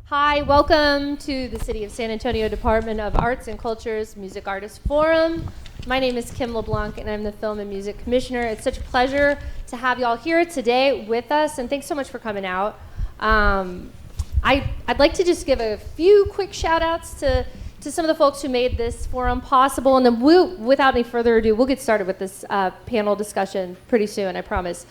Hi, welcome to the City of San Antonio Department of Arts and Culture's Music Artist Forum. My name is Kim LeBlanc, and I'm the Film and Music Commissioner. It's such a pleasure to have you all here today with us, and thanks so much for coming out. I'd like to just give a few quick shout-outs to some of the folks who made this forum possible, and then without any further ado, we'll get started with this panel discussion pretty soon, I promise.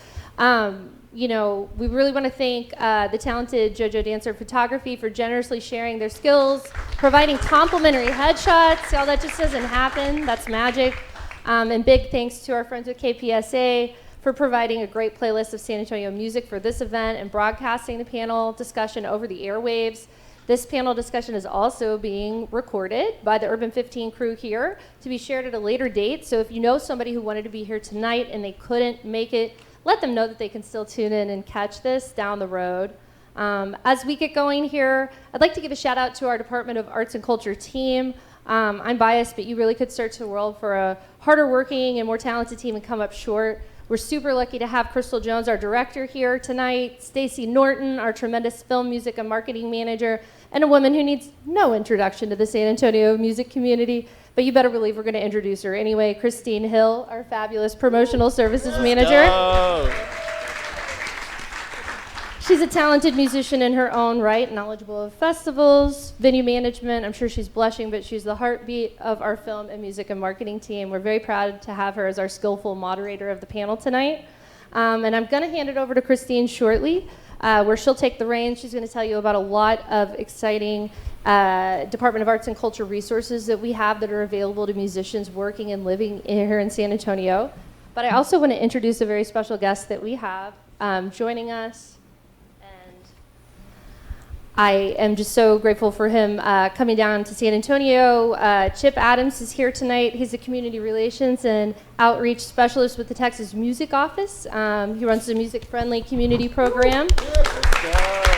We really want to thank the talented JoJo Dancer Photography for generously sharing their skills, providing complimentary headshots. Y'all, that just doesn't happen. That's magic. And big thanks to our friends at KPSA for providing a great playlist of San Antonio music for this event and broadcasting the panel discussion over the airwaves. This panel discussion is also being recorded by the URBAN-15 crew here to be shared at a later date. So if you know somebody who wanted to be here tonight and they couldn't make it, let them know that they can still tune in and catch this down the road. As we get going here, I'd like to give a shout out to our Department of Arts and Culture team. I'm biased, but you really could search the world for a harder working and more talented team and come up short. We're super lucky to have Krystal Jones, our director, here tonight, Stacy Norton, our tremendous film, music, and marketing manager, and a woman who needs no introduction to the San Antonio music community, but you better believe we're going to introduce her anyway. Christine Hill, our fabulous promotional services manager. She's a talented musician in her own right, knowledgeable of festivals, venue management. I'm sure she's blushing, but she's the heartbeat of our film and music and marketing team. We're very proud to have her as our skillful moderator of the panel tonight. And I'm going to hand it over to Christine shortly, where she'll take the reins. She's going to tell you about a lot of exciting Department of Arts and Culture resources that we have that are available to musicians working and living here in San Antonio. But I also want to introduce a very special guest that we have joining us. I am just so grateful for him coming down to San Antonio. Chip Adams is here tonight. He's a community relations and outreach specialist with the Texas Music Office. He runs the music-friendly community program,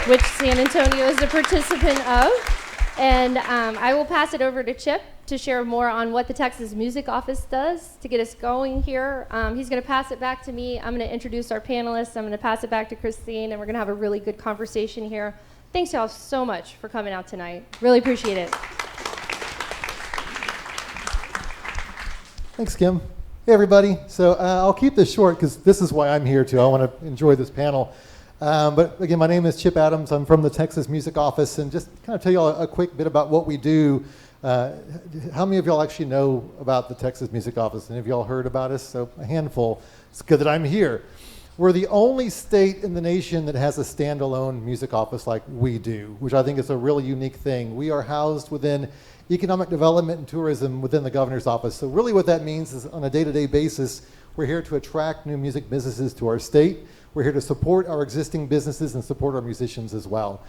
which San Antonio is a participant of. And I will pass it over to Chip to share more on what the Texas Music Office does to get us going here. He's going to pass it back to me. I'm going to introduce our panelists. I'm going to pass it back to Christine, and we're going to have a really good conversation here. Thanks y'all so much for coming out tonight. Really appreciate it. Thanks, Kim. Hey, everybody. So I'll keep this short because this is why I'm here too. I want to enjoy this panel. But again, my name is Chip Adams. I'm from the Texas Music Office, and just kind of tell you all a quick bit about what we do. How many of y'all actually know about the Texas Music Office? Any of y'all heard about us? So a handful. It's good that I'm here. We're the only state in the nation that has a standalone music office like we do, which I think is a really unique thing. We are housed within economic development and tourism within the governor's office. So really what that means is on a day-to-day basis, we're here to attract new music businesses to our state. We're here to support our existing businesses and support our musicians as well.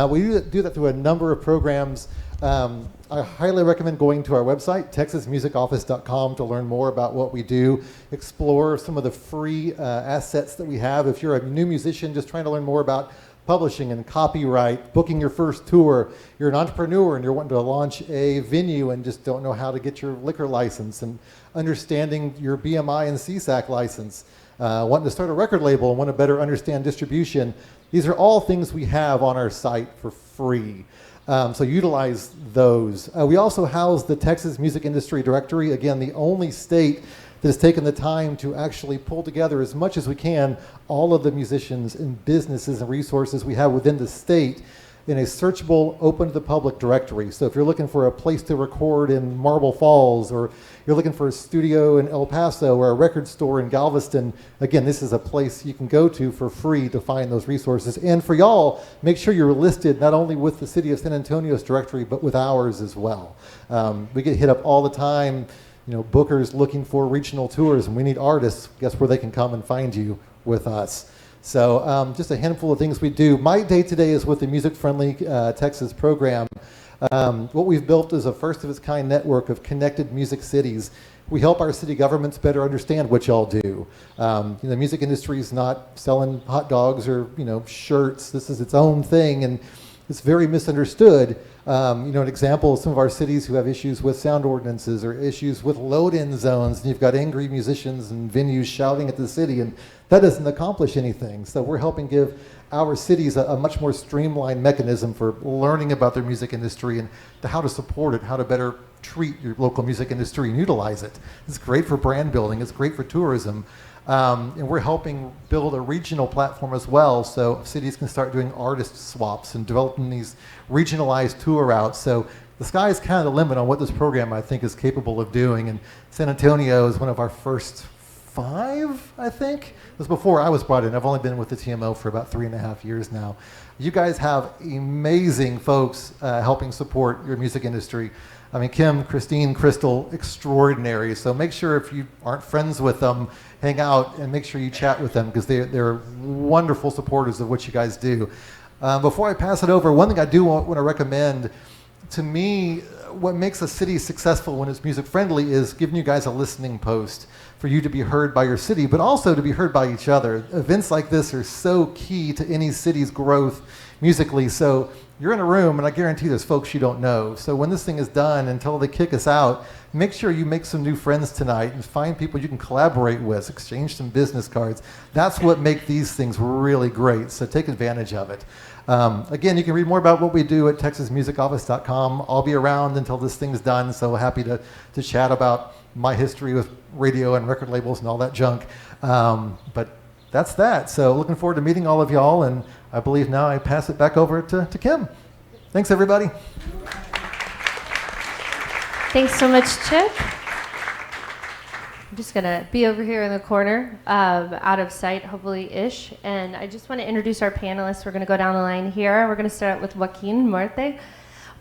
We do that through a number of programs. I highly recommend going to our website, texasmusicoffice.com, to learn more about what we do, explore some of the free assets that we have. If you're a new musician just trying to learn more about publishing and copyright, booking your first tour, you're an entrepreneur and you're wanting to launch a venue and just don't know how to get your liquor license, and understanding your BMI and CSAC license, wanting to start a record label and want to better understand distribution. These are all things we have on our site for free. So utilize those. We also house the Texas Music Industry Directory, again, the only state that has taken the time to actually pull together as much as we can all of the musicians and businesses and resources we have within the state in a searchable, open to the public directory. So if you're looking for a place to record in Marble Falls, or you're looking for a studio in El Paso or a record store in Galveston, again, this is a place you can go to for free to find those resources. And for y'all, make sure you're listed not only with the City of San Antonio's directory, but with ours as well. We get hit up all the time, bookers looking for regional tours, and we need artists. Guess where they can come and find you? With us. So just a handful of things we do. My day today is with the Music Friendly Texas program. What we've built is a first of its kind network of connected music cities. We help our city governments better understand what y'all do. The music industry is not selling hot dogs or shirts. This is its own thing, and it's very misunderstood. An example is some of our cities who have issues with sound ordinances or issues with load-in zones, and you've got angry musicians and venues shouting at the city, and that doesn't accomplish anything. So we're helping give our cities a much more streamlined mechanism for learning about their music industry and how to support it, how to better treat your local music industry and utilize it. It's great for brand building, it's great for tourism. And we're helping build a regional platform as well, so cities can start doing artist swaps and developing these regionalized tour routes. So the sky is kind of the limit on what this program, I think, is capable of doing. And San Antonio is one of our first 5, I think. It was before I was brought in. I've only been with the TMO for about 3.5 years now. You guys have amazing folks helping support your music industry. I mean, Kim, Christine, Krystal, extraordinary. So make sure if you aren't friends with them, hang out and make sure you chat with them because they're wonderful supporters of what you guys do. Before I pass it over, one thing I do want to recommend, to me, what makes a city successful when it's music friendly is giving you guys a listening post for you to be heard by your city, but also to be heard by each other. Events like this are so key to any city's growth musically. So you're in a room, and I guarantee there's folks you don't know. So when this thing is done, until they kick us out, make sure you make some new friends tonight and find people you can collaborate with, exchange some business cards. That's what makes these things really great, so take advantage of it. Again, you can read more about what we do at texasmusicoffice.com. I'll be around until this thing's done, so happy to chat about my history with radio and record labels and all that junk. But that's that. So looking forward to meeting all of y'all, and I believe now I pass it back over to Kim. Thanks, everybody. Thanks so much, Chip. I'm just going to be over here in the corner, out of sight, hopefully-ish. And I just want to introduce our panelists. We're going to go down the line here. We're going to start with Joaquin Muerte.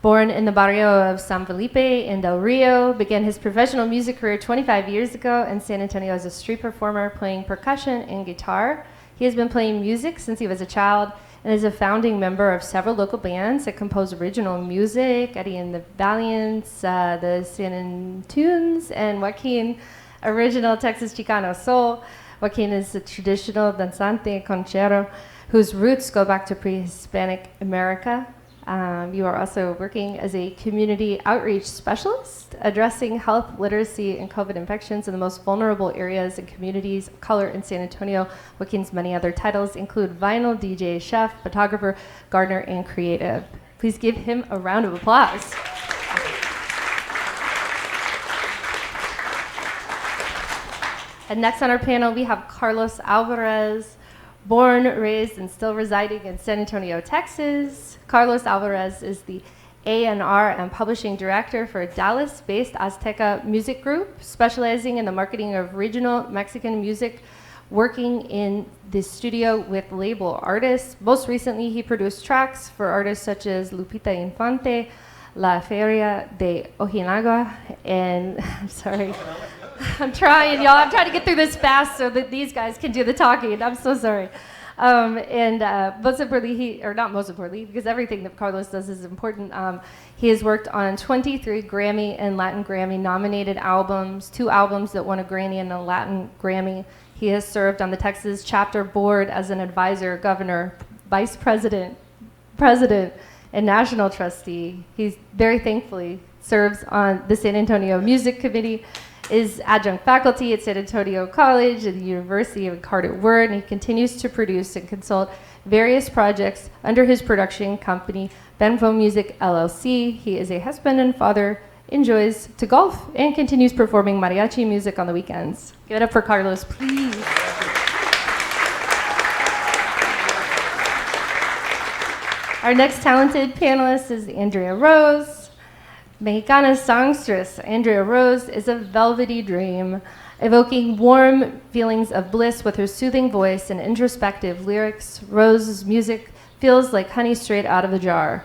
Born in the barrio of San Felipe in Del Rio, began his professional music career 25 years ago in San Antonio as a street performer, playing percussion and guitar. He has been playing music since he was a child and is a founding member of several local bands that compose original music, Eddie and the Valiants, the San Antunes, and Joaquin, original Texas Chicano soul. Joaquin is a traditional danzante conchero whose roots go back to pre-Hispanic America. You are also working as a community outreach specialist, addressing health literacy and COVID infections in the most vulnerable areas and communities of color in San Antonio. Joaquin's many other titles include vinyl DJ, chef, photographer, gardener, and creative. Please give him a round of applause. And next on our panel, we have Carlos Alvarez. Born, raised, and still residing in San Antonio, Texas, Carlos Alvarez is the A&R and publishing director for Dallas-based Azteca Music Group, specializing in the marketing of regional Mexican music, working in the studio with label artists. Most recently, he produced tracks for artists such as Lupita Infante, La Feria de Ojinaga, and I'm sorry. I'm trying, y'all. I'm trying to get through this fast so that these guys can do the talking. I'm so sorry. Most importantly, not most importantly, because everything that Carlos does is important, he has worked on 23 Grammy and Latin Grammy nominated albums, 2 albums that won a Grammy and a Latin Grammy. He has served on the Texas chapter board as an advisor, governor, vice president, president, and national trustee. He's very thankfully serves on the San Antonio Music Committee, is adjunct faculty at San Antonio College and the University of Carter Word, and he continues to produce and consult various projects under his production company, Benfo Music LLC. He is a husband and father, enjoys to golf, and continues performing mariachi music on the weekends. Give it up for Carlos, please. Our next talented panelist is Andria Rose. Mexicana songstress Andria Rose is a velvety dream, evoking warm feelings of bliss with her soothing voice and introspective lyrics. Rose's music feels like honey straight out of a jar.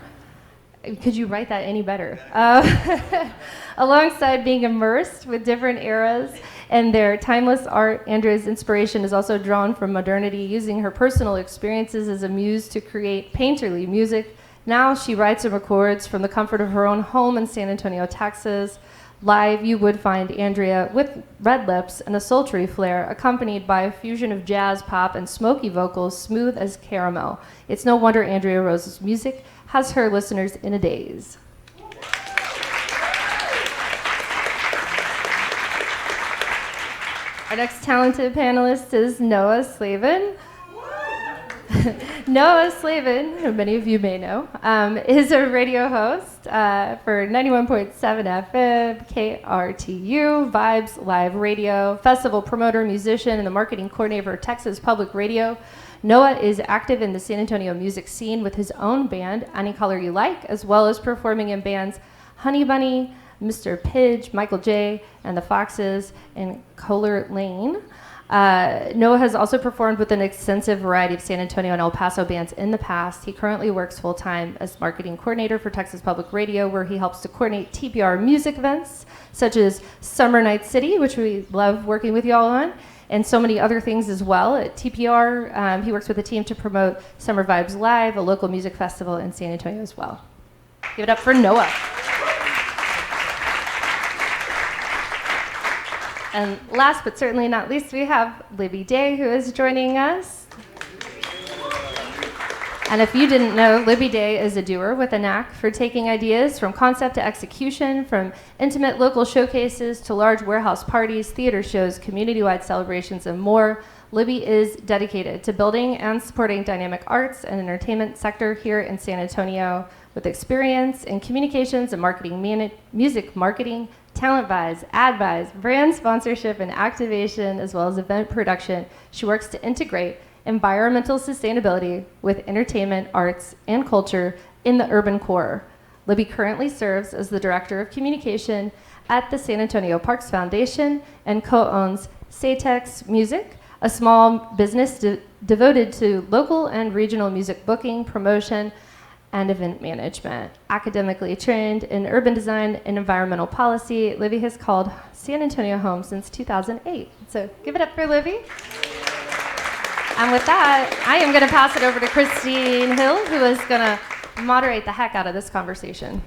Could you write that any better? Alongside being immersed with different eras and their timeless art, Andria's inspiration is also drawn from modernity, using her personal experiences as a muse to create painterly music. Now she writes and records from the comfort of her own home in San Antonio, Texas. Live, you would find Andria with red lips and a sultry flair, accompanied by a fusion of jazz, pop, and smoky vocals, smooth as caramel. It's no wonder Andria Rose's music has her listeners in a daze. Our next talented panelist is Noah Slavin. Noah Slavin, who many of you may know, is a radio host for 91.7 FM, KRTU, Vibes Live Radio, festival promoter, musician, and the marketing coordinator for Texas Public Radio. Noah is active in the San Antonio music scene with his own band, Any Color You Like, as well as performing in bands Honey Bunny, Mr. Pidge, Michael J., and the Foxes, and Kohler Lane. Noah has also performed with an extensive variety of San Antonio and El Paso bands in the past. He currently works full-time as marketing coordinator for Texas Public Radio, where he helps to coordinate TPR music events, such as Summer Night City, which we love working with y'all on, and so many other things as well. At TPR, he works with a team to promote Summer Vibes Live, a local music festival in San Antonio as well. Give it up for Noah. And last but certainly not least, we have Libby Day, who is joining us. And if you didn't know, Libby Day is a doer with a knack for taking ideas from concept to execution, from intimate local showcases to large warehouse parties, theater shows, community-wide celebrations, and more. Libby is dedicated to building and supporting dynamic arts and entertainment sector here in San Antonio with experience in communications and marketing, music marketing, talent buys, ad buys, brand sponsorship and activation, as well as event production. She works to integrate environmental sustainability with entertainment, arts, and culture in the urban core. Libby currently serves as the Director of Communication at the San Antonio Parks Foundation and co-owns Saytex Music, a small business devoted to local and regional music booking, promotion, and event management. Academically trained in urban design and environmental policy, Libby has called San Antonio home since 2008. So give it up for Libby. And with that, I am going to pass it over to Christine Hill, who is going to moderate the heck out of this conversation.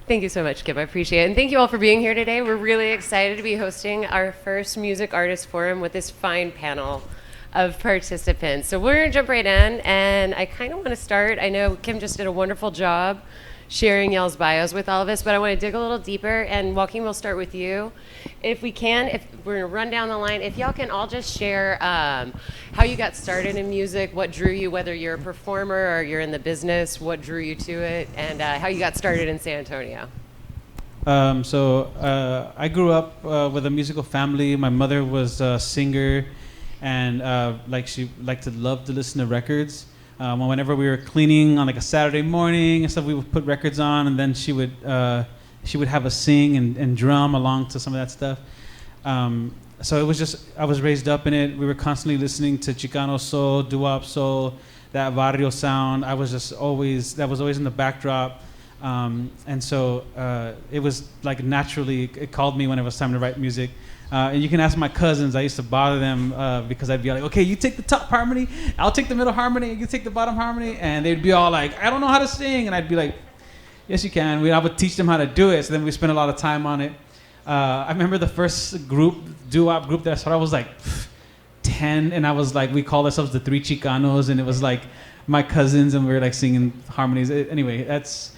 Thank you so much, Kip. I appreciate it. And thank you all for being here today. We're really excited to be hosting our first Music Artist Forum with this fine panel of participants. So we're going to jump right in, and I kind of want to start. I know Kim just did a wonderful job sharing y'all's bios with all of us, but I want to dig a little deeper, and Joaquin, we'll start with you. If we can, if we're going to run down the line, if y'all can all just share how you got started in music, what drew you, whether you're a performer or you're in the business, what drew you to it, and how you got started in San Antonio. I grew up with a musical family. My mother was a singer, and she liked to love to listen to records. Whenever we were cleaning on like a Saturday morning and stuff, we would put records on, and then she would have us sing and drum along to some of that stuff. So it was just, I was raised up in it. We were constantly listening to Chicano soul, doo-wop soul, that barrio sound. That was always in the backdrop. And so it was like naturally, it called me when it was time to write music. And you can ask my cousins. I used to bother them because I'd be like, okay, you take the top harmony, I'll take the middle harmony, and you take the bottom harmony. And they'd be all like, I don't know how to sing. And I'd be like, yes, you can. I would teach them how to do it. So then we spent a lot of time on it. I remember the first doo-wop group that I started, I was like 10. And I was like, we called ourselves the Three Chicanos. And it was like my cousins, and we were like singing harmonies. Anyway, that's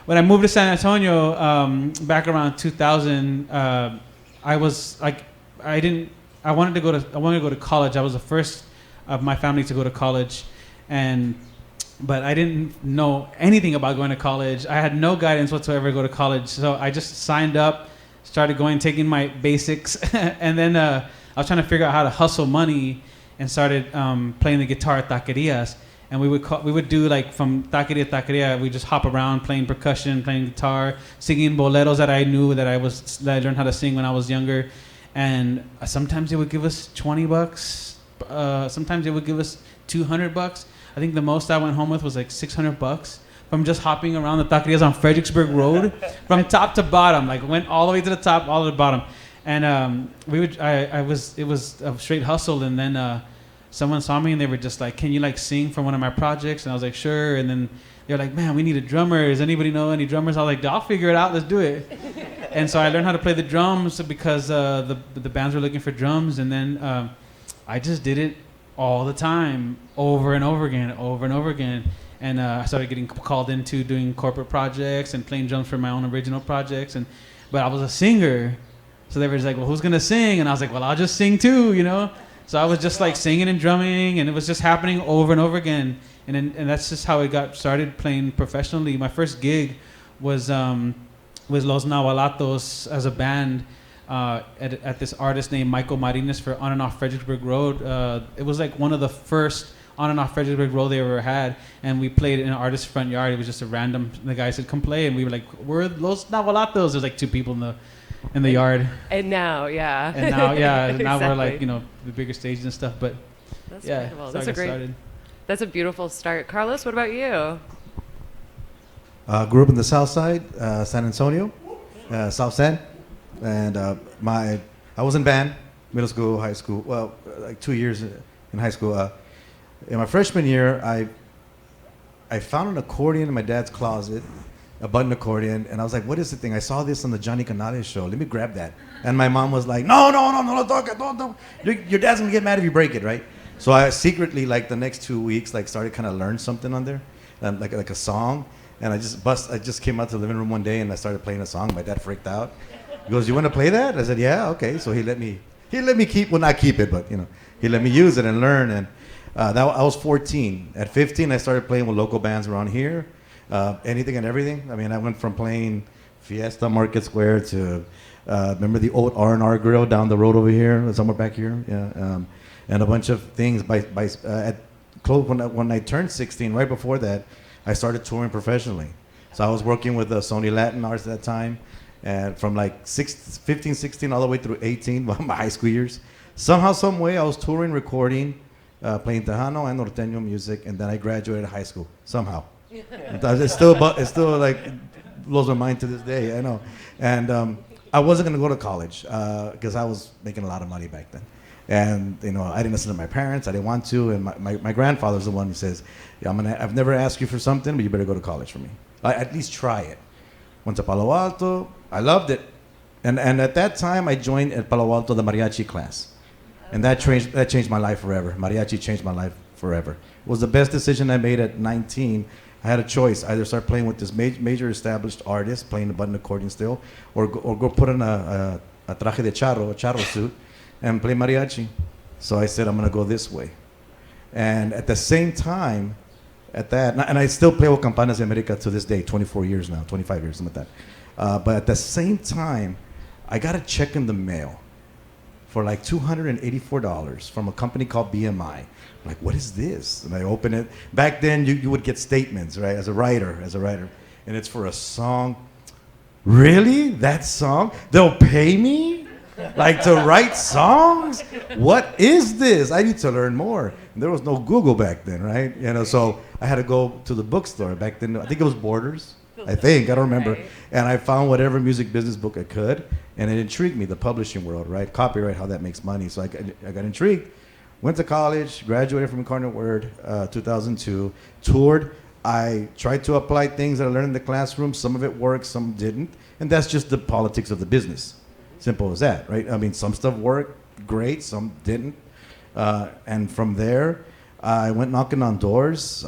when I moved to San Antonio back around 2000. I was like, I wanted to go to college. I was the first of my family to go to college, but I didn't know anything about going to college. I had no guidance whatsoever to go to college. So I just signed up, started going, taking my basics, and then I was trying to figure out how to hustle money, and started playing the guitar at taquerias. And we would do like from taqueria to taqueria, we just hop around playing percussion, playing guitar, singing boleros that I knew that I learned how to sing when I was younger. And sometimes they would give us $20. Sometimes they would give us $200. I think the most I went home with was like $600 from just hopping around the taquerias on Fredericksburg Road from top to bottom. Like went all the way to the top, all to the bottom. And it was a straight hustle. And then someone saw me and they were just like, can you like sing for one of my projects? And I was like, sure. And then they were like, man, we need a drummer. Does anybody know any drummers? I was like, I'll figure it out. Let's do it. And so I learned how to play the drums because the bands were looking for drums. And then I just did it all the time, over and over again. And I started getting called into doing corporate projects and playing drums for my own original projects. But I was a singer. So they were just like, well, who's going to sing? And I was like, well, I'll just sing too, you know? So I was just like singing and drumming, and it was just happening over and over again. And that's just how I got started playing professionally. My first gig was Los Nahualatos as a band at this artist named Michael Marinas for On and Off Fredericksburg Road. It was like one of the first On and Off Fredericksburg Road they ever had, and we played in an artist's front yard. It was just a random. The guy said, "Come play," and we were like, "We're Los Nahualatos." There's like 2 people in the yard. And now, yeah. And now, yeah, Exactly. now we're like, the bigger stages and stuff. But That's yeah, incredible. so I got started. That's a beautiful start. Carlos, what about you? Grew up in the South Side, San Antonio, South San, and I was in band, middle school, high school. Well, like 2 years in high school. In my freshman year, I found an accordion in my dad's closet, a button accordion, and I was like, "What is the thing? I saw this on the Johnny Canales show. Let me grab that." And my mom was like, "No, don't. Your dad's gonna get mad if you break it, right?" So I secretly, like the next 2 weeks, like started kind of learn something on there, like a song. And I just came out to the living room one day and I started playing a song. My dad freaked out. He goes, "You want to play that?" I said, "Yeah, okay." So he let me keep, well, not keep it, but he let me use it and learn. And I was 14. At 15, I started playing with local bands around here, anything and everything. I mean, I went from playing Fiesta Market Square to remember the old R&R Grill down the road over here, somewhere back here, yeah, and a bunch of things. When I turned 16, right before that, I started touring professionally. So I was working with Sony Latin Arts at that time, and from like 15, 16, all the way through 18, well, my high school years. Somehow, some way, I was touring, recording, playing Tejano and Norteño music, and then I graduated high school, somehow. It's still like, blows my mind to this day, I know. And I wasn't gonna go to college, because I was making a lot of money back then. And I didn't listen to my parents. I didn't want to. And my grandfather's the one who says, "I've never asked you for something, but you better go to college for me. At least try it." Went to Palo Alto. I loved it. And at that time, I joined at Palo Alto the mariachi class, and that changed my life forever. Mariachi changed my life forever. It was the best decision I made at 19. I had a choice: either start playing with this major established artist, playing the button accordion still, or go put on a traje de charro, a charro suit, and play mariachi. So I said, I'm going to go this way. And at the same time, and I still play with Campanas de America to this day, 24 years now, 25 years, something like that. But at the same time, I got a check in the mail for like $284 from a company called BMI. I'm like, what is this? And I open it. Back then, you would get statements, right, as a writer. And it's for a song. Really? That song? They'll pay me? Like to write songs? What is this? I need to learn more. And there was no Google back then, right? So I had to go to the bookstore back then. I think it was Borders. I don't remember. Right. And I found whatever music business book I could, and it intrigued me, the publishing world, right? Copyright, how that makes money. So I got intrigued. Went to college, graduated from Incarnate Word, 2002, toured. I tried to apply things that I learned in the classroom. Some of it worked, some didn't. And that's just the politics of the business. Simple as that, right? I mean, some stuff worked great, some didn't. And from there, I went knocking on doors.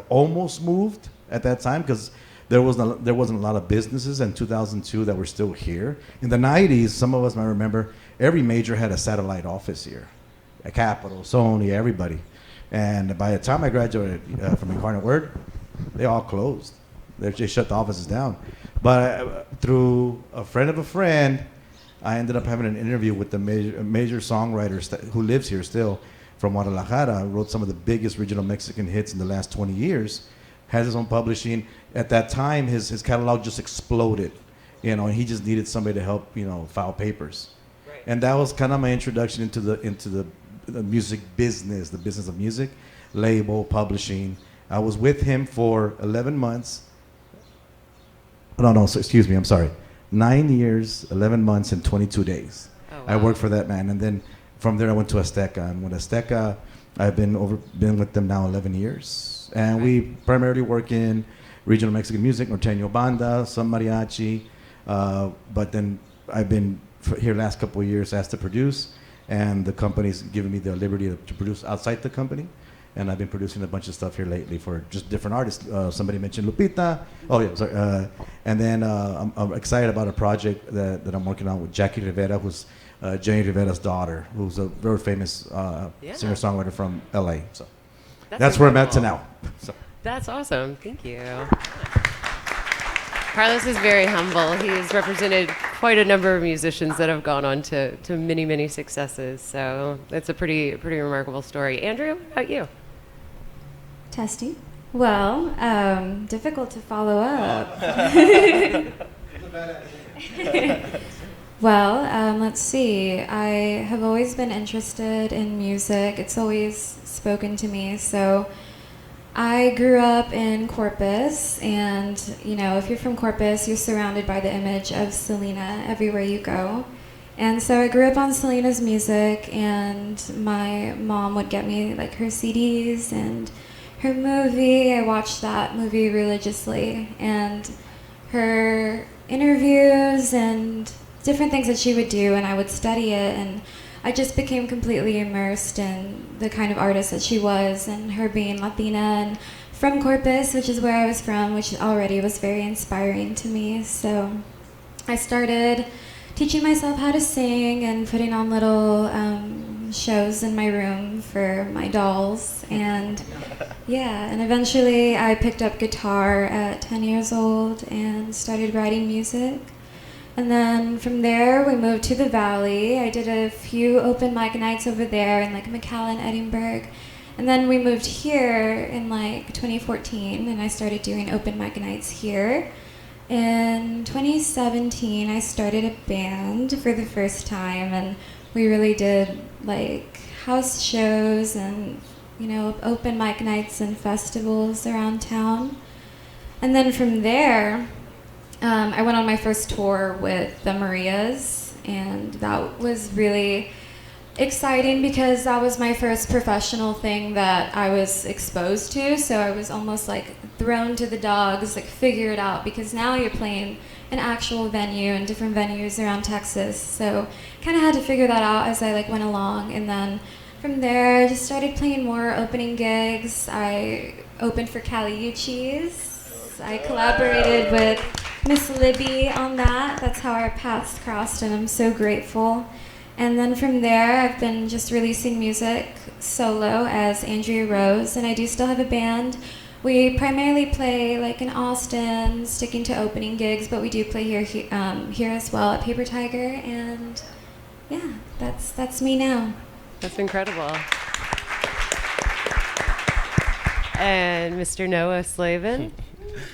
Almost moved at that time because there wasn't a lot of businesses in 2002 that were still here. In the 90s, some of us might remember, every major had a satellite office here. A Capitol, Sony, everybody. And by the time I graduated from Incarnate Word, they all closed. They shut the offices down. But through a friend of a friend, I ended up having an interview with the major songwriter who lives here still from Guadalajara. Wrote some of the biggest regional Mexican hits in the last 20 years. Has his own publishing. At that time, his catalog just exploded, and he just needed somebody to help, file papers. Right. And that was kind of my introduction into the music business, the business of music, label, publishing. I was with him for 11 months. Excuse me, I'm sorry. 9 years, 11 months, and 22 days. Oh, wow. I worked for that man. And then from there, I went to Azteca. And with Azteca, I've been with them now 11 years. And we primarily work in regional Mexican music, norteño banda, some mariachi. But then I've been here last couple of years asked to produce. And the company's given me the liberty to produce outside the company. And I've been producing a bunch of stuff here lately for just different artists. Somebody mentioned Lupita. Oh, yeah, sorry. And then I'm excited about a project that I'm working on with Jackie Rivera, who's Jenny Rivera's daughter, who's a very famous singer-songwriter from LA. So that's where I'm at to now. So. That's awesome. Thank you. Carlos is very humble. He's represented quite a number of musicians that have gone on to many, many successes. So it's a pretty remarkable story. Andrea, what about you? Testing. Well, difficult to follow up. Well, let's see. I have always been interested in music. It's always spoken to me. So I grew up in Corpus, and if you're from Corpus, you're surrounded by the image of Selena everywhere you go. And so I grew up on Selena's music, and my mom would get me like her CDs and her movie. I watched that movie religiously, and her interviews and different things that she would do, and I would study it, and I just became completely immersed in the kind of artist that she was, and her being Latina and from Corpus, which is where I was from, which already was very inspiring to me. So I started teaching myself how to sing and putting on little shows in my room for my dolls. And and eventually I picked up guitar at 10 years old and started writing music. And then from there, we moved to the Valley. I did a few open mic nights over there in like McAllen, Edinburgh. And then we moved here in like 2014, and I started doing open mic nights here. In 2017, I started a band for the first time, and we really did like house shows and open mic nights and festivals around town. And then from there, I went on my first tour with the Marias, and that was really exciting because that was my first professional thing that I was exposed to. So I was almost like thrown to the dogs, like figure it out, because now you're playing an actual venue and different venues around Texas. So kind of had to figure that out as I like went along. And then from there, I just started playing more opening gigs. I opened for Caliucci's. I collaborated with Miss Libby on that. That's how our paths crossed, and I'm so grateful. And then from there, I've been just releasing music solo as Andria Rose, and I do still have a band. We primarily play like in Austin, sticking to opening gigs, but we do play here as well at Paper Tiger, and yeah, that's me now. That's incredible. And Mr. Noah Slavin,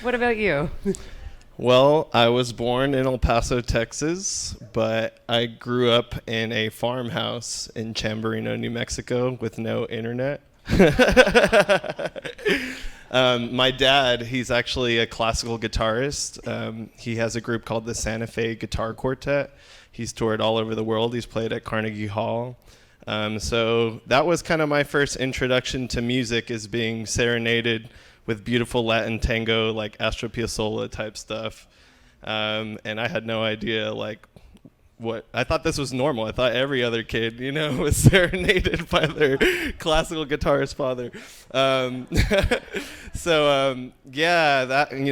what about you? Well, I was born in El Paso, Texas, but I grew up in a farmhouse in Chamberino, New Mexico with no internet. My dad, he's actually a classical guitarist. He has a group called the Santa Fe Guitar Quartet. He's toured all over the world. He's played at Carnegie Hall. So that was kind of my first introduction to music, is being serenaded with beautiful Latin tango, like Astor Piazzolla type stuff. And I had no idea, like, what, I thought this was normal. I thought every other kid, was serenaded by their classical guitarist father.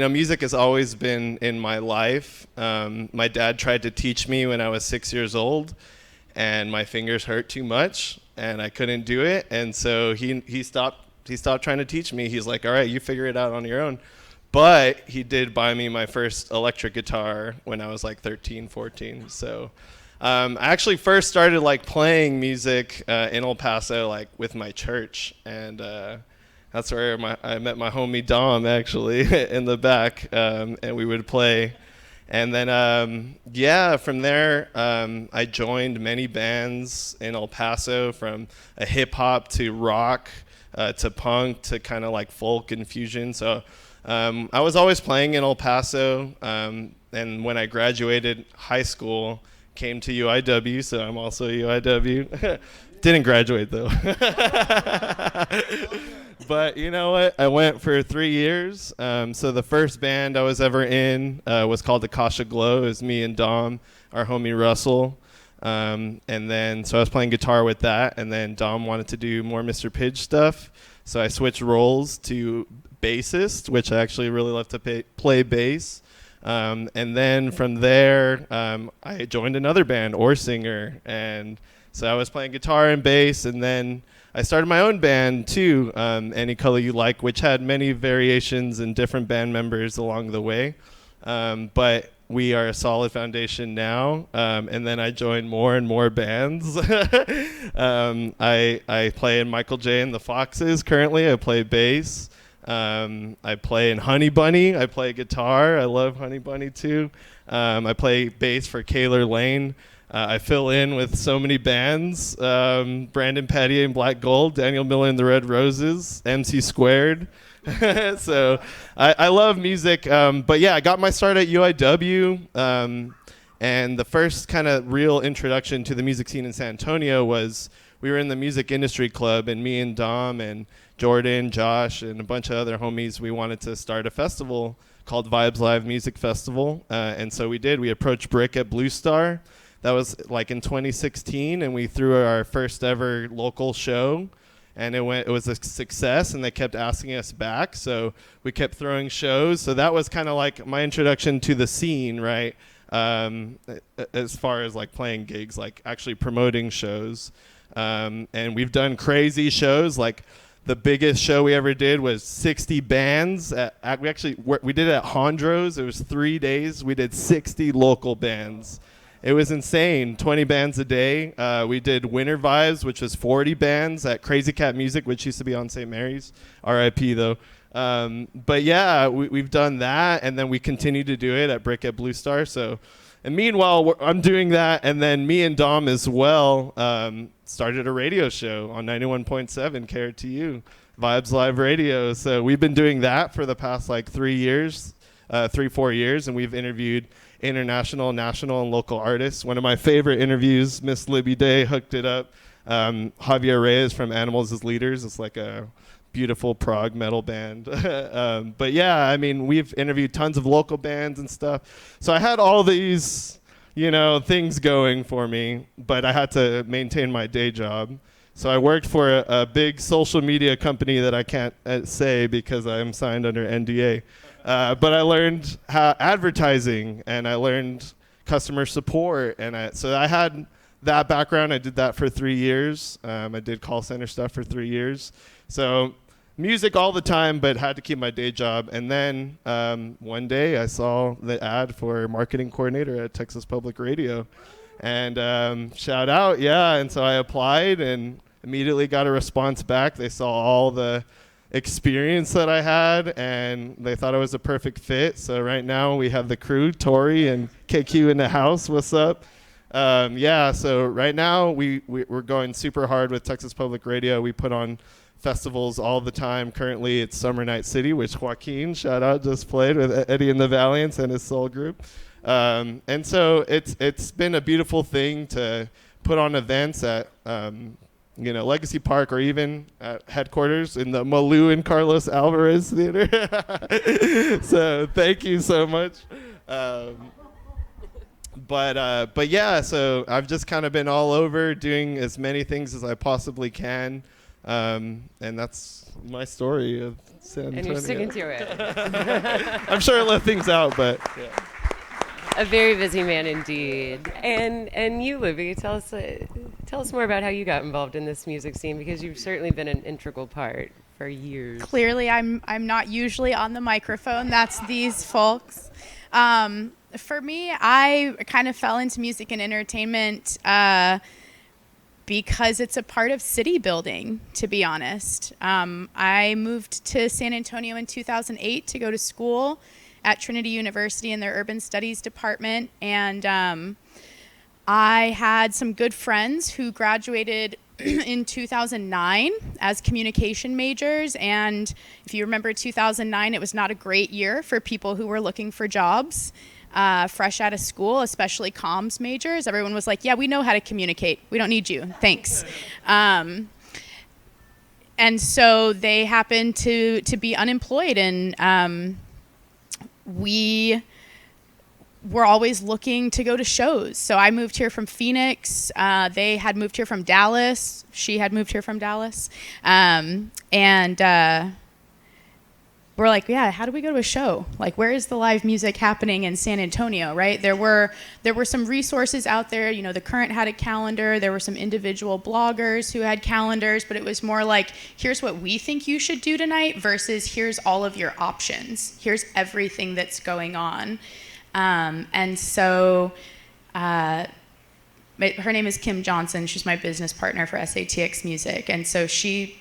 Music has always been in my life. My dad tried to teach me when I was 6 years old, and my fingers hurt too much, and I couldn't do it. And so he stopped trying to teach me. He's like, all right, you figure it out on your own. But he did buy me my first electric guitar when I was like 13, 14. So I actually first started like playing music in El Paso, like with my church. And that's where I met my homie Dom, actually, in the back. And we would play. And then, from there, I joined many bands in El Paso, from a hip hop to rock, to punk, to kind of like folk and fusion. So I was always playing in El Paso, and when I graduated high school, came to UIW, so I'm also UIW. Didn't graduate though. But you know what? I went for 3 years. So the first band I was ever in was called Akasha Glow. It was me and Dom, our homie Russell. And then, so I was playing guitar with that, and then Dom wanted to do more Mr. Pidge stuff. So I switched roles to bassist, which I actually really love to play bass. And then from there, I joined another band, Or Singer. And so I was playing guitar and bass, and then I started my own band too, Any Color You Like, which had many variations and different band members along the way. But we are a solid foundation now. And then I joined more and more bands. I play in Michael J. and the Foxes currently. I play bass. I play in Honey Bunny. I play guitar. I love Honey Bunny too. I play bass for Kaylor Lane. I fill in with so many bands. Brandon Pattier and Black Gold, Daniel Miller and the Red Roses, MC Squared. So I love music. But yeah, I got my start at UIW. And the first kind of real introduction to the music scene in San Antonio was we were in the music industry club, and me and Dom and Jordan, Josh, and a bunch of other homies, we wanted to start a festival called Vibes Live Music Festival. And so we did. We approached Brick at Blue Star. That was like in 2016, and we threw our first ever local show, and it was a success, and they kept asking us back, so we kept throwing shows. So that was kind of like my introduction to the scene, right? As far as like playing gigs, like actually promoting shows. And we've done crazy shows. Like the biggest show we ever did was 60 bands. We did it at Hondros. It was 3 days. We did 60 local bands. It was insane. 20 bands a day. We did Winter Vibes, which was 40 bands at Crazy Cat Music, which used to be on St. Mary's. R.I.P. though. But yeah, we've done that, and then we continue to do it at Brick at Blue Star. So, and meanwhile, I'm doing that, and then me and Dom as well started a radio show on 91.7 KRTU, Vibes Live Radio. So we've been doing that for the past like 4 years, and we've interviewed international, national, and local artists. One of my favorite interviews, Miss Libby Day hooked it up. Javier Reyes from Animals as Leaders. It's like a beautiful prog metal band. But yeah, I mean, we've interviewed tons of local bands and stuff. So I had all these, things going for me, but I had to maintain my day job. So I worked for a big social media company that I can't say because I'm signed under NDA. But I learned advertising, and I learned customer support, and so I had that background. I did that for 3 years. I did call center stuff for 3 years. So music all the time, but had to keep my day job. And then one day I saw the ad for marketing coordinator at Texas Public Radio, and shout out, yeah. And so I applied and immediately got a response back. They saw all the experience that I had, and they thought I was a perfect fit. So right now we have the crew, Tori and KQ in the house. What's up? Yeah, so right now we're going super hard with Texas Public Radio. We put on festivals all the time. Currently it's Summer Night City, which Joaquin, shout out, just played with Eddie and the Valiants and his soul group. And so it's been a beautiful thing to put on events at Legacy Park, or even at headquarters in the Malou and Carlos Alvarez Theater. So thank you so much. But yeah, so I've just kind of been all over doing as many things as I possibly can. And that's my story of San Antonio. And you're sticking to it. I'm sure I left things out, but yeah. A very busy man indeed. And you, Libby, tell us more about how you got involved in this music scene, because you've certainly been an integral part for years. Clearly, I'm not usually on the microphone. That's these folks. For me, I kind of fell into music and entertainment because it's a part of city building, to be honest. I moved to San Antonio in 2008 to go to school at Trinity University in their Urban Studies department, and I had some good friends who graduated in 2009 as communication majors, and if you remember 2009, it was not a great year for people who were looking for jobs fresh out of school, especially comms majors. Everyone was like, yeah, we know how to communicate. We don't need you. Thanks. And so they happened to be unemployed, and we were always looking to go to shows. So I moved here from Phoenix. They had moved here from Dallas. She had moved here from Dallas. And we're like, yeah, how do we go to a show? Like, where is the live music happening in San Antonio, right? There were some resources out there. You know, The Current had a calendar. There were some individual bloggers who had calendars, but it was more like, here's what we think you should do tonight versus here's all of your options. Here's everything that's going on. And so her name is Kim Johnson. She's my business partner for SATX Music. And so she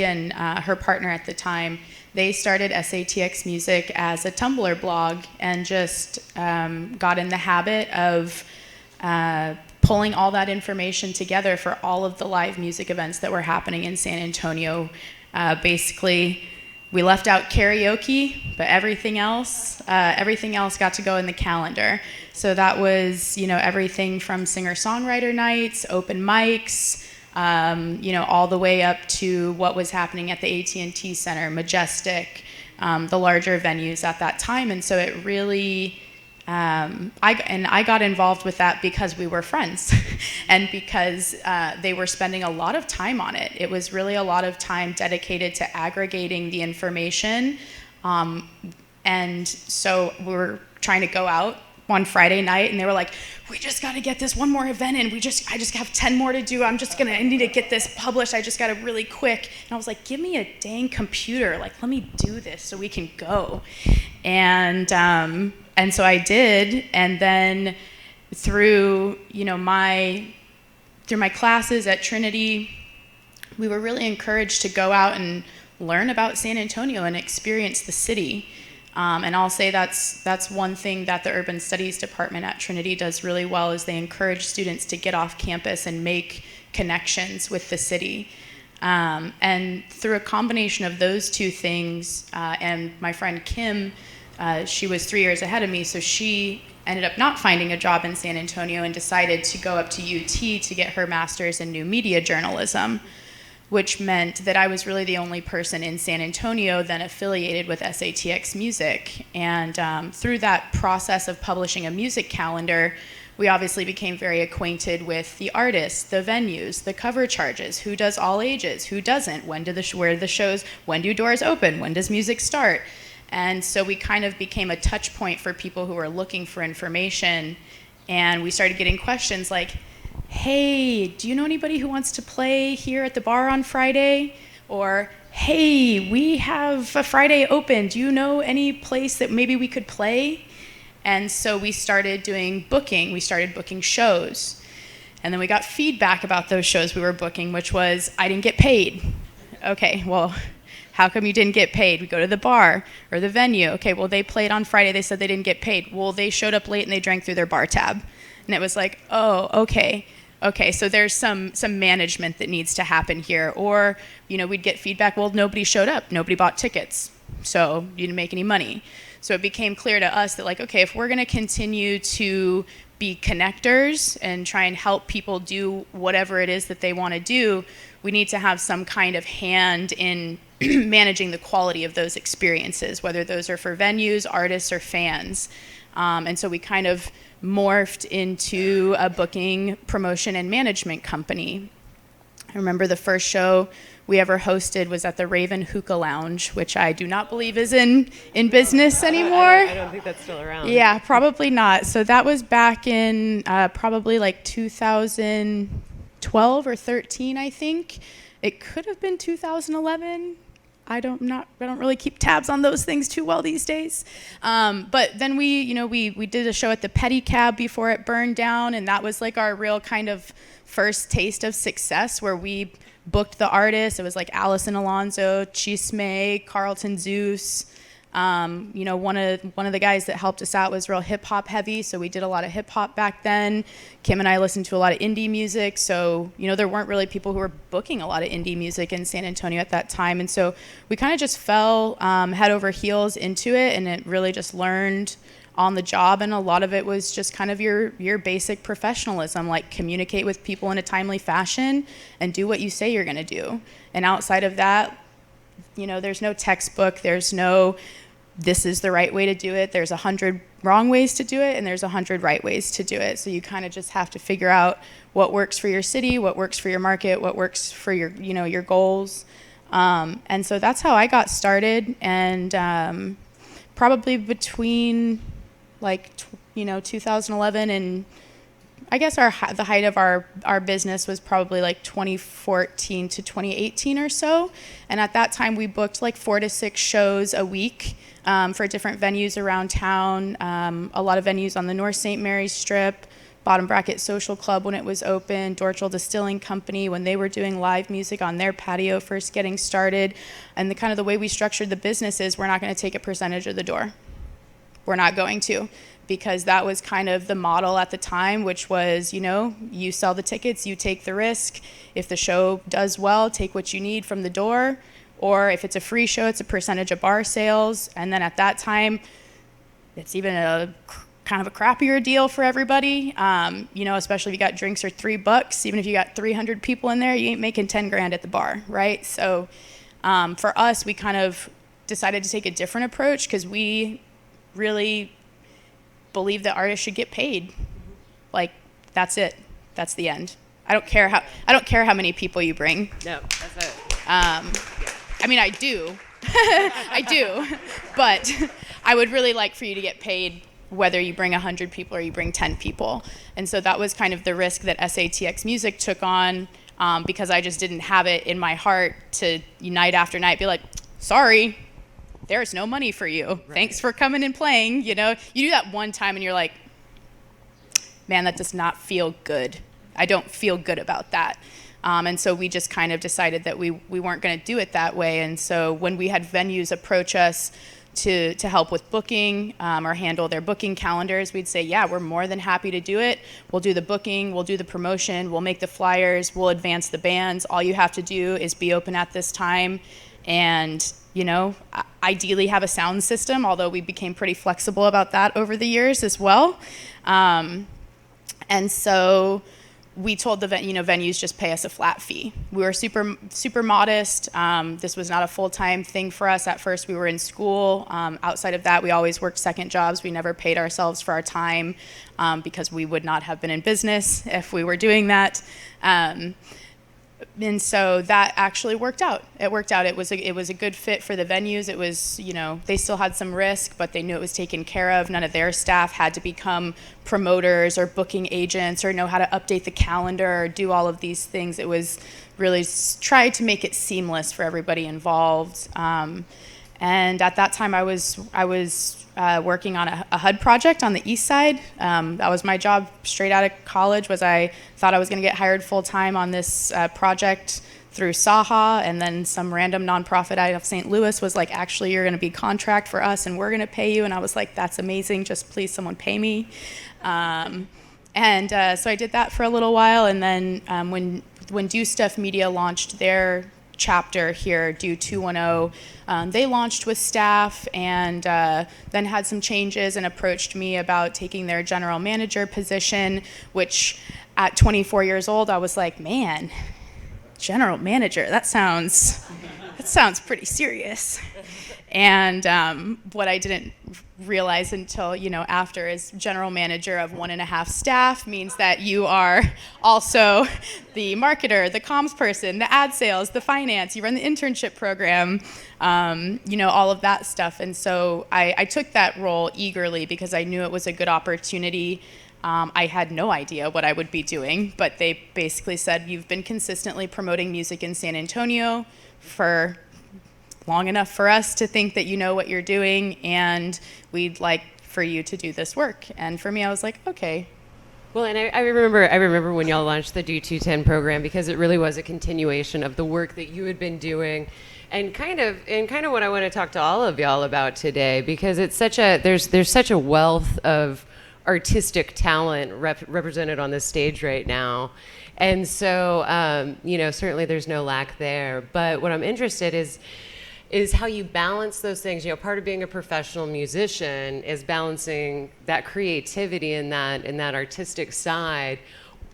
and her partner at the time, they started SATX Music as a Tumblr blog and just got in the habit of pulling all that information together for all of the live music events that were happening in San Antonio. Basically, we left out karaoke, but everything else got to go in the calendar. So that was, you know, everything from singer-songwriter nights, open mics, you know, all the way up to what was happening at the AT&T Center, Majestic, the larger venues at that time. And so it really, I got involved with that because we were friends and because they were spending a lot of time on it. It was really a lot of time dedicated to aggregating the information. And so we were trying to go out one Friday night, and they were like, we just got to get this one more event in. I just have 10 more to do. I need to get this published. I just got to really quick. And I was like, give me a dang computer. Like, let me do this so we can go. And so I did. And then through my classes at Trinity, we were really encouraged to go out and learn about San Antonio and experience the city. And I'll say that's one thing that the Urban Studies Department at Trinity does really well, is they encourage students to get off campus and make connections with the city. And through a combination of those two things, and my friend Kim, she was 3 years ahead of me, so she ended up not finding a job in San Antonio and decided to go up to UT to get her master's in new media journalism, which meant that I was really the only person in San Antonio then affiliated with SATX Music. And through that process of publishing a music calendar, we obviously became very acquainted with the artists, the venues, the cover charges, who does all ages, who doesn't, when do the shows, when do doors open, when does music start? And so we kind of became a touch point for people who were looking for information. And we started getting questions like, hey, do you know anybody who wants to play here at the bar on Friday? Or, hey, we have a Friday open. Do you know any place that maybe we could play? And so we started doing booking. We started booking shows. And then we got feedback about those shows we were booking, which was, I didn't get paid. Okay, well, how come you didn't get paid? We go to the bar or the venue. Okay, well, they played on Friday. They said they didn't get paid. Well, they showed up late and they drank through their bar tab. And it was like, oh, okay. Okay, so there's some management that needs to happen here. Or, we'd get feedback, well, nobody showed up, nobody bought tickets, so you didn't make any money. So it became clear to us that, like, okay, if we're gonna continue to be connectors and try and help people do whatever it is that they wanna do, we need to have some kind of hand in managing the quality of those experiences, whether those are for venues, artists, or fans. And so we kind of morphed into a booking, promotion, and management company. I remember the first show we ever hosted was at the Raven Hookah Lounge, which I do not believe is in business anymore. I don't think that's still around. Yeah, probably not. So that was back in probably like 2012 or 13, I think. It could have been 2011. I don't really keep tabs on those things too well these days. But then we did a show at the Pedicab before it burned down, and that was like our real kind of first taste of success, where we booked the artists. It was like Allison Alonso, Chisme, Carlton Zeus. One of the guys that helped us out was real hip hop heavy, so we did a lot of hip hop back then. Kim and I listened to a lot of indie music, so there weren't really people who were booking a lot of indie music in San Antonio at that time, and so we kind of just fell head over heels into it, and it really just learned on the job, and a lot of it was just kind of your basic professionalism, like communicate with people in a timely fashion and do what you say you're going to do. And outside of that, there's no textbook, there's no this is the right way to do it. There's 100 wrong ways to do it, and there's 100 right ways to do it. So you kind of just have to figure out what works for your city, what works for your market, what works for your goals. And so that's how I got started. And probably between 2011 and I guess the height of our business was probably like 2014 to 2018 or so. And at that time, we booked like 4 to 6 shows a week for different venues around town. A lot of venues on the North St. Mary's Strip, Bottom Bracket Social Club when it was open, Dorchel Distilling Company when they were doing live music on their patio first getting started. And the way we structured the business is we're not going to take a percentage of the door. We're not going to. Because that was kind of the model at the time, which was, you sell the tickets, you take the risk. If the show does well, take what you need from the door. Or if it's a free show, it's a percentage of bar sales. And then at that time, it's even a kind of a crappier deal for everybody. Especially if you got drinks for $3. Even if you got 300 people in there, you ain't making 10 grand at the bar, right? So for us, we kind of decided to take a different approach because we really believe that artists should get paid. Like, that's it. That's the end. I don't care how many people you bring. No, that's it. I do. I do. But I would really like for you to get paid whether you bring 100 people or you bring 10 people. And so that was kind of the risk that SATX Music took on because I just didn't have it in my heart to night after night be like, sorry, there's no money for you. Right. Thanks for coming and playing. You do that one time and you're like, man, that does not feel good. I don't feel good about that. And so we just kind of decided that we weren't going to do it that way. And so when we had venues approach us to help with booking or handle their booking calendars, we'd say, yeah, we're more than happy to do it. We'll do the booking, we'll do the promotion, we'll make the flyers, we'll advance the bands. All you have to do is be open at this time and ideally have a sound system, although we became pretty flexible about that over the years as well. And so we told the venues just pay us a flat fee. We were super, super modest. This was not a full-time thing for us. At first, we were in school. Outside of that, we always worked second jobs. We never paid ourselves for our time because we would not have been in business if we were doing that. And so that actually worked out. It worked out. It was a good fit for the venues. It was, they still had some risk, but they knew it was taken care of. None of their staff had to become promoters or booking agents or know how to update the calendar or do all of these things. It was really tried to make it seamless for everybody involved. And at that time, I was working on a HUD project on the east side. That was my job straight out of college. I thought I was going to get hired full time on this project through SAHA, and then some random nonprofit out of St. Louis was like, actually, you're going to be contract for us, and we're going to pay you. And I was like, that's amazing. Just please, someone pay me. So I did that for a little while, and then when Do Stuff Media launched their chapter here, Do 210, they launched with staff and then had some changes and approached me about taking their general manager position, which at 24 years old, I was like, man, general manager, that sounds pretty serious. And what I didn't realize until after is general manager of 1.5 staff means that you are also the marketer, the comms person, the ad sales, the finance, you run the internship program, all of that stuff. And so I took that role eagerly because I knew it was a good opportunity. I had no idea what I would be doing, but they basically said, you've been consistently promoting music in San Antonio for long enough for us to think that you know what you're doing, and we'd like for you to do this work. And for me, I was like, okay. Well, and I remember when y'all launched the Do 210 program, because it really was a continuation of the work that you had been doing, and kind of what I want to talk to all of y'all about today, because it's there's such a wealth of artistic talent represented on this stage right now. And so, certainly there's no lack there. But what I'm interested is how you balance those things. Part of being a professional musician is balancing that creativity and that artistic side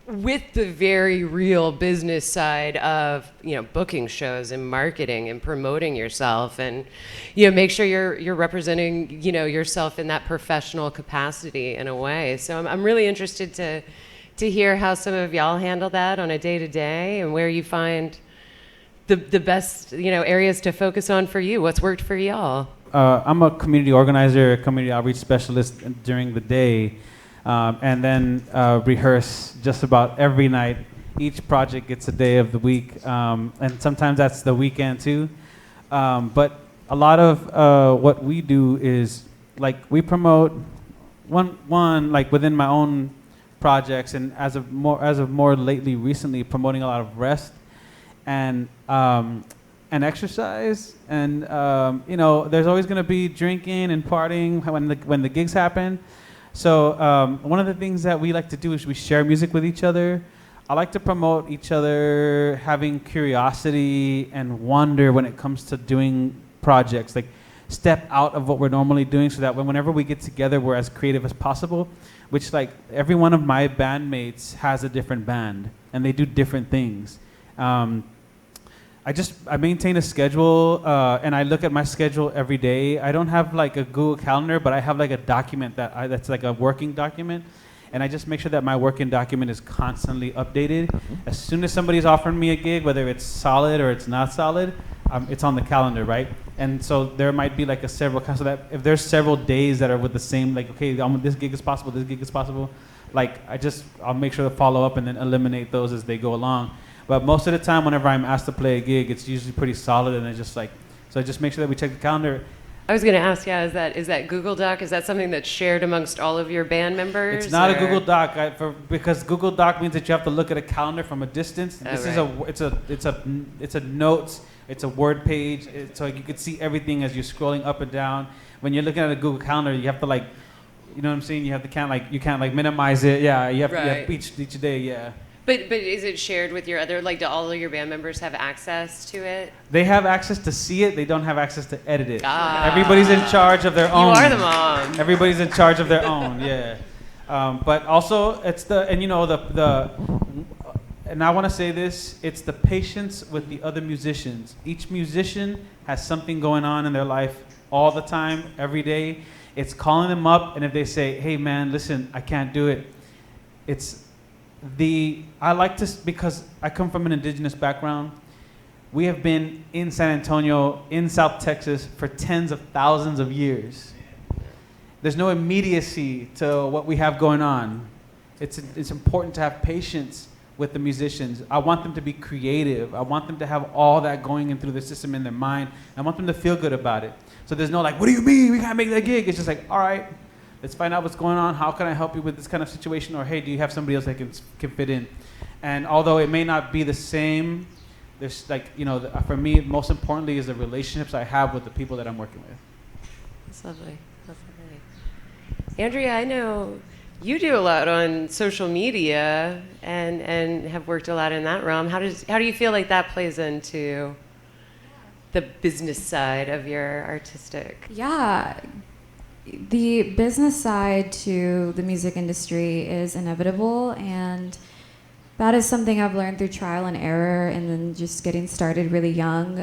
with the very real business side of booking shows and marketing and promoting yourself, and make sure you're representing yourself in that professional capacity in a way. So I'm really interested to hear how some of y'all handle that on a day-to-day, and where you find the best, areas to focus on for you? What's worked for y'all? I'm a community organizer, a community outreach specialist during the day, and then rehearse just about every night. Each project gets a day of the week, and sometimes that's the weekend too. But a lot of what we do is like we promote one like within my own projects, and as of more lately, recently promoting a lot of rest and exercise, and there's always going to be drinking and partying when the gigs happen. So one of the things that we like to do is we share music with each other. I like to promote each other having curiosity and wonder when it comes to doing projects, like step out of what we're normally doing, so that whenever we get together, we're as creative as possible. Which, like, every one of my bandmates has a different band, and they do different things. I maintain a schedule, and I look at my schedule every day. I don't have like a Google Calendar, but I have like a document that's like a working document, and I just make sure that my working document is constantly updated. As soon as somebody's offering me a gig, whether it's solid or it's not solid, it's on the calendar, right? And so there might be like so that if there's several days that are with the same, like, okay, this gig is possible, like I'll make sure to follow up and then eliminate those as they go along. But most of the time, whenever I'm asked to play a gig, it's usually pretty solid, and I just make sure that we check the calendar. I was going to ask, is that Google Doc? Is that something that's shared amongst all of your band members? It's not a Google Doc, because Google Doc means that you have to look at a calendar from a distance. It's a notes. It's a word page. So you can see everything as you're scrolling up and down. When you're looking at a Google Calendar, you have to you know what I'm saying? You have to you can't minimize it. Yeah, you have each day. Yeah. But is it shared with your other, do all of your band members have access to it? They have access to see it. They don't have access to edit it. Everybody's in charge of their own. You are the mom. Everybody's in charge of their own. Yeah. But also and I want to say this, it's the patience with the other musicians. Each musician has something going on in their life all the time, every day. It's calling them up, and if they say, hey man, listen, I can't do it. I like to, because I come from an indigenous background, we have been in San Antonio, in South Texas, for tens of thousands of years. There's no immediacy to what we have going on. It's important to have patience with the musicians. I want them to be creative. I want them to have all that going in through the system in their mind. I want them to feel good about it. So there's no what do you mean? We can't make that gig. It's just all right, let's find out what's going on. How can I help you with this kind of situation? Or hey, do you have somebody else that can fit in? And although it may not be the same, there's for me, most importantly is the relationships I have with the people that I'm working with. That's lovely. That's lovely. Andria, I know you do a lot on social media and have worked a lot in that realm. How do you feel like that plays into the business side of your artistic? Yeah. The business side to the music industry is inevitable, and that is something I've learned through trial and error and then just getting started really young.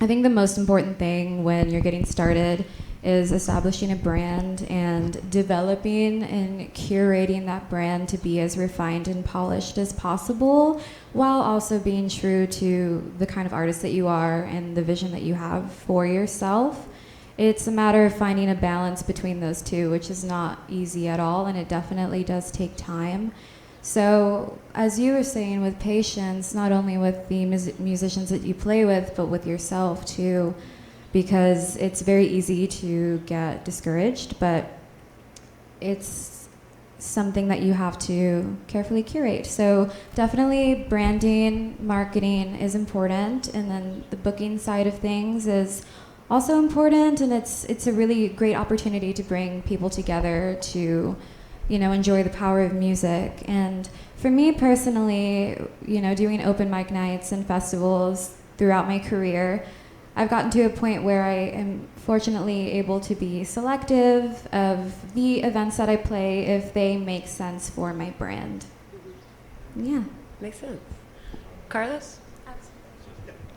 I think the most important thing when you're getting started is establishing a brand and developing and curating that brand to be as refined and polished as possible, while also being true to the kind of artist that you are and the vision that you have for yourself. It's a matter of finding a balance between those two, which is not easy at all, and it definitely does take time. So, as you were saying, with patience, not only with the musicians that you play with, but with yourself too, because it's very easy to get discouraged, but it's something that you have to carefully curate. So definitely branding, marketing is important, and then the booking side of things is also important, and it's a really great opportunity to bring people together to, enjoy the power of music. And for me personally, doing open mic nights and festivals throughout my career, I've gotten to a point where I am fortunately able to be selective of the events that I play if they make sense for my brand. Yeah. Makes sense. Carlos?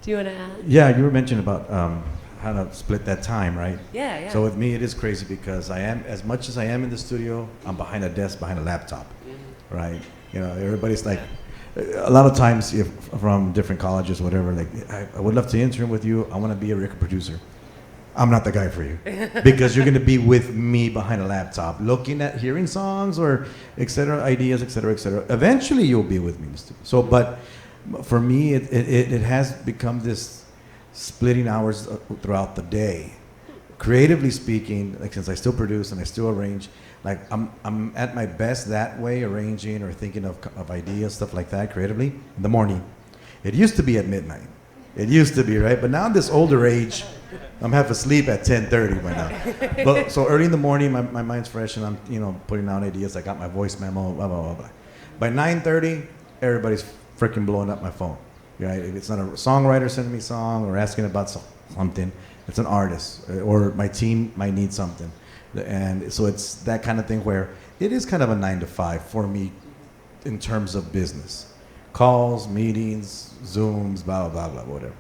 Do you want to add? Yeah, you were mentioning about how to split that time, right? Yeah. So with me, it is crazy because as much as I am in the studio, I'm behind a desk, behind a laptop, right? Everybody's like, a lot of times, if from different colleges, whatever, like I would love to intern with you. I want to be a record producer. I'm not the guy for you because you're going to be with me behind a laptop, looking at hearing songs or et cetera, ideas, et cetera, et cetera. Eventually, you'll be with me. So, but for me, it has become this splitting hours throughout the day. Creatively speaking, like since I still produce and I still arrange, like I'm at my best that way, arranging or thinking of ideas, stuff like that, creatively in the morning. It used to be at midnight. It used to be, right? But now in this older age, I'm half asleep at 10:30 by now. But so early in the morning, my mind's fresh and I'm putting out ideas. I got my voice memo, blah blah blah blah. By 9:30, everybody's freaking blowing up my phone. Right? If it's not a songwriter sending me a song or asking about something, it's an artist or my team might need something. And so it's that kind of thing where it is kind of a 9 to 5 for me in terms of business. Calls, meetings, Zooms, blah, blah, blah, whatever.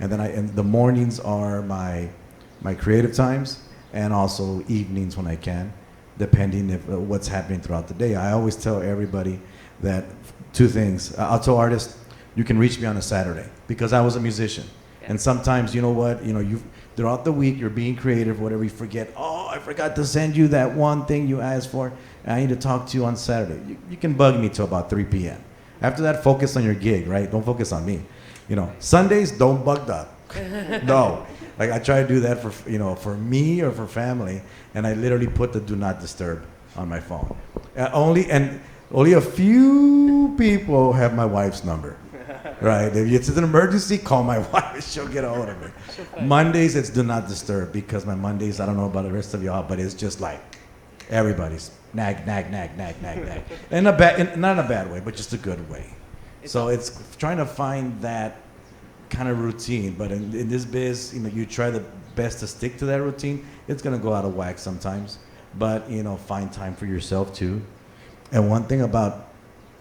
And then and the mornings are my creative times and also evenings when I can, depending if what's happening throughout the day. I always tell everybody that two things. I'll tell artists, you can reach me on a Saturday because I was a musician. Yeah. And sometimes, you know what, you throughout the week, you're being creative, whatever, you forget, oh, I forgot to send you that one thing you asked for, and I need to talk to you on Saturday. You can bug me till about 3 p.m. After that, focus on your gig, right? Don't focus on me. Sundays, don't bug up. No. Like I try to do that for me or for family, and I literally put the do not disturb on my phone. Only a few people have my wife's number. Right, if it's an emergency, call my wife. She'll get a hold of me. Mondays, it's do not disturb because my Mondays, I don't know about the rest of y'all, but it's just like everybody's nag. And not in a bad way, but just a good way. So it's trying to find that kind of routine. But in this biz, you try the best to stick to that routine. It's gonna go out of whack sometimes, but find time for yourself too. And one thing about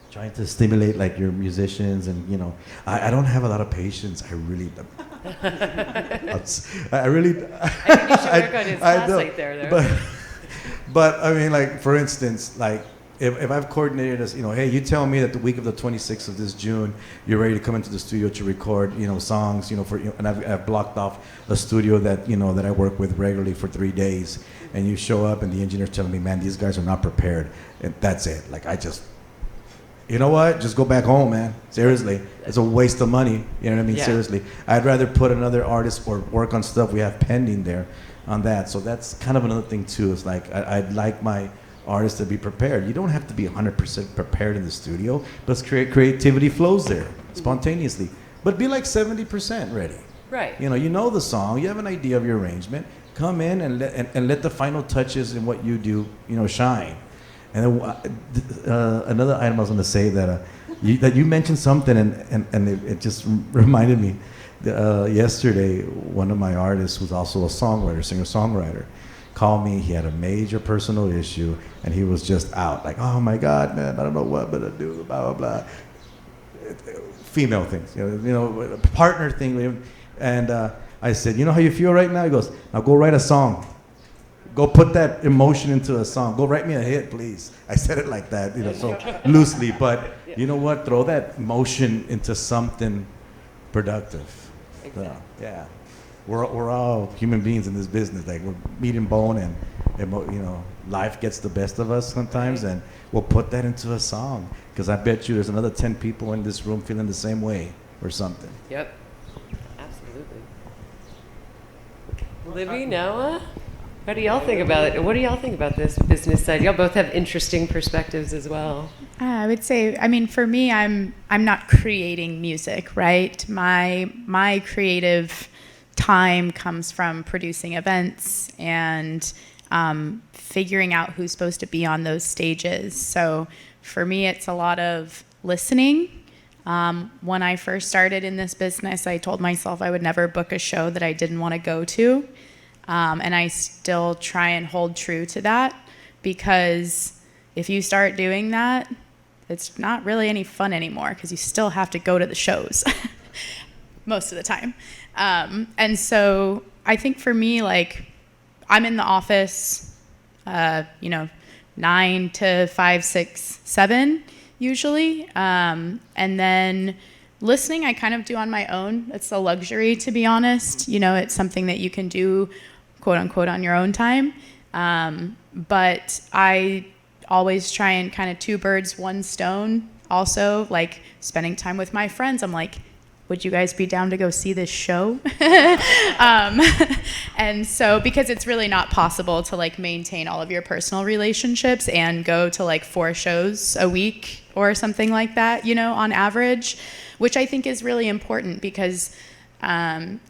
trying to stimulate like your musicians and I don't have a lot of patience. I really I think you should work on his class right there. But I mean, like for instance, like if I've coordinated this, hey, you tell me that the week of the 26th of this June you're ready to come into the studio to record songs and I've blocked off a studio that that I work with regularly for 3 days, and you show up and the engineer's telling me, man, these guys are not prepared, and that's it. Like I just, you know what? Just go back home, man. Seriously. It's a waste of money. You know what I mean? Yeah. Seriously. I'd rather put another artist or work on stuff we have pending there on that. So that's kind of another thing, too. It's like I'd like my artists to be prepared. You don't have to be 100% prepared in the studio, but creativity flows there spontaneously. But be like 70% ready. Right. You know the song. You have an idea of your arrangement. Come in and let the final touches in what you do, shine. And then another item I was going to say that you mentioned something and it just reminded me. Yesterday, one of my artists, who's also a songwriter, singer-songwriter, called me. He had a major personal issue and he was just out. Like, oh my God, man, I don't know what to do, blah, blah, blah. Female things, partner thing. And I said, you know how you feel right now? He goes, now go write a song. Go put that emotion into a song. Go write me a hit, please. I said it like that, so loosely. But you know what? Throw that emotion into something productive. Exactly. Yeah, we're all human beings in this business. Like we're meat and bone, and life gets the best of us sometimes, and we'll put that into a song. Because I bet you there's another 10 people in this room feeling the same way or something. Yep, absolutely. Libby, Noah? What do y'all think about it? What do y'all think about this business side? Y'all both have interesting perspectives as well. I would say, for me, I'm not creating music, right? My creative time comes from producing events and figuring out who's supposed to be on those stages. So for me, it's a lot of listening. When I first started in this business, I told myself I would never book a show that I didn't want to go to. And I still try and hold true to that, because if you start doing that, it's not really any fun anymore because you still have to go to the shows most of the time. And so I think for me, like, I'm in the office, 9 to 5, 6, 7, usually. And then listening, I kind of do on my own. It's a luxury, to be honest. You know, it's something that you can do, quote unquote, on your own time. But I always try and kind of two birds, one stone. Also, like spending time with my friends. I'm like, would you guys be down to go see this show? And so, because it's really not possible to like maintain all of your personal relationships and go to like 4 shows a week or something like that, you know, on average, which I think is really important because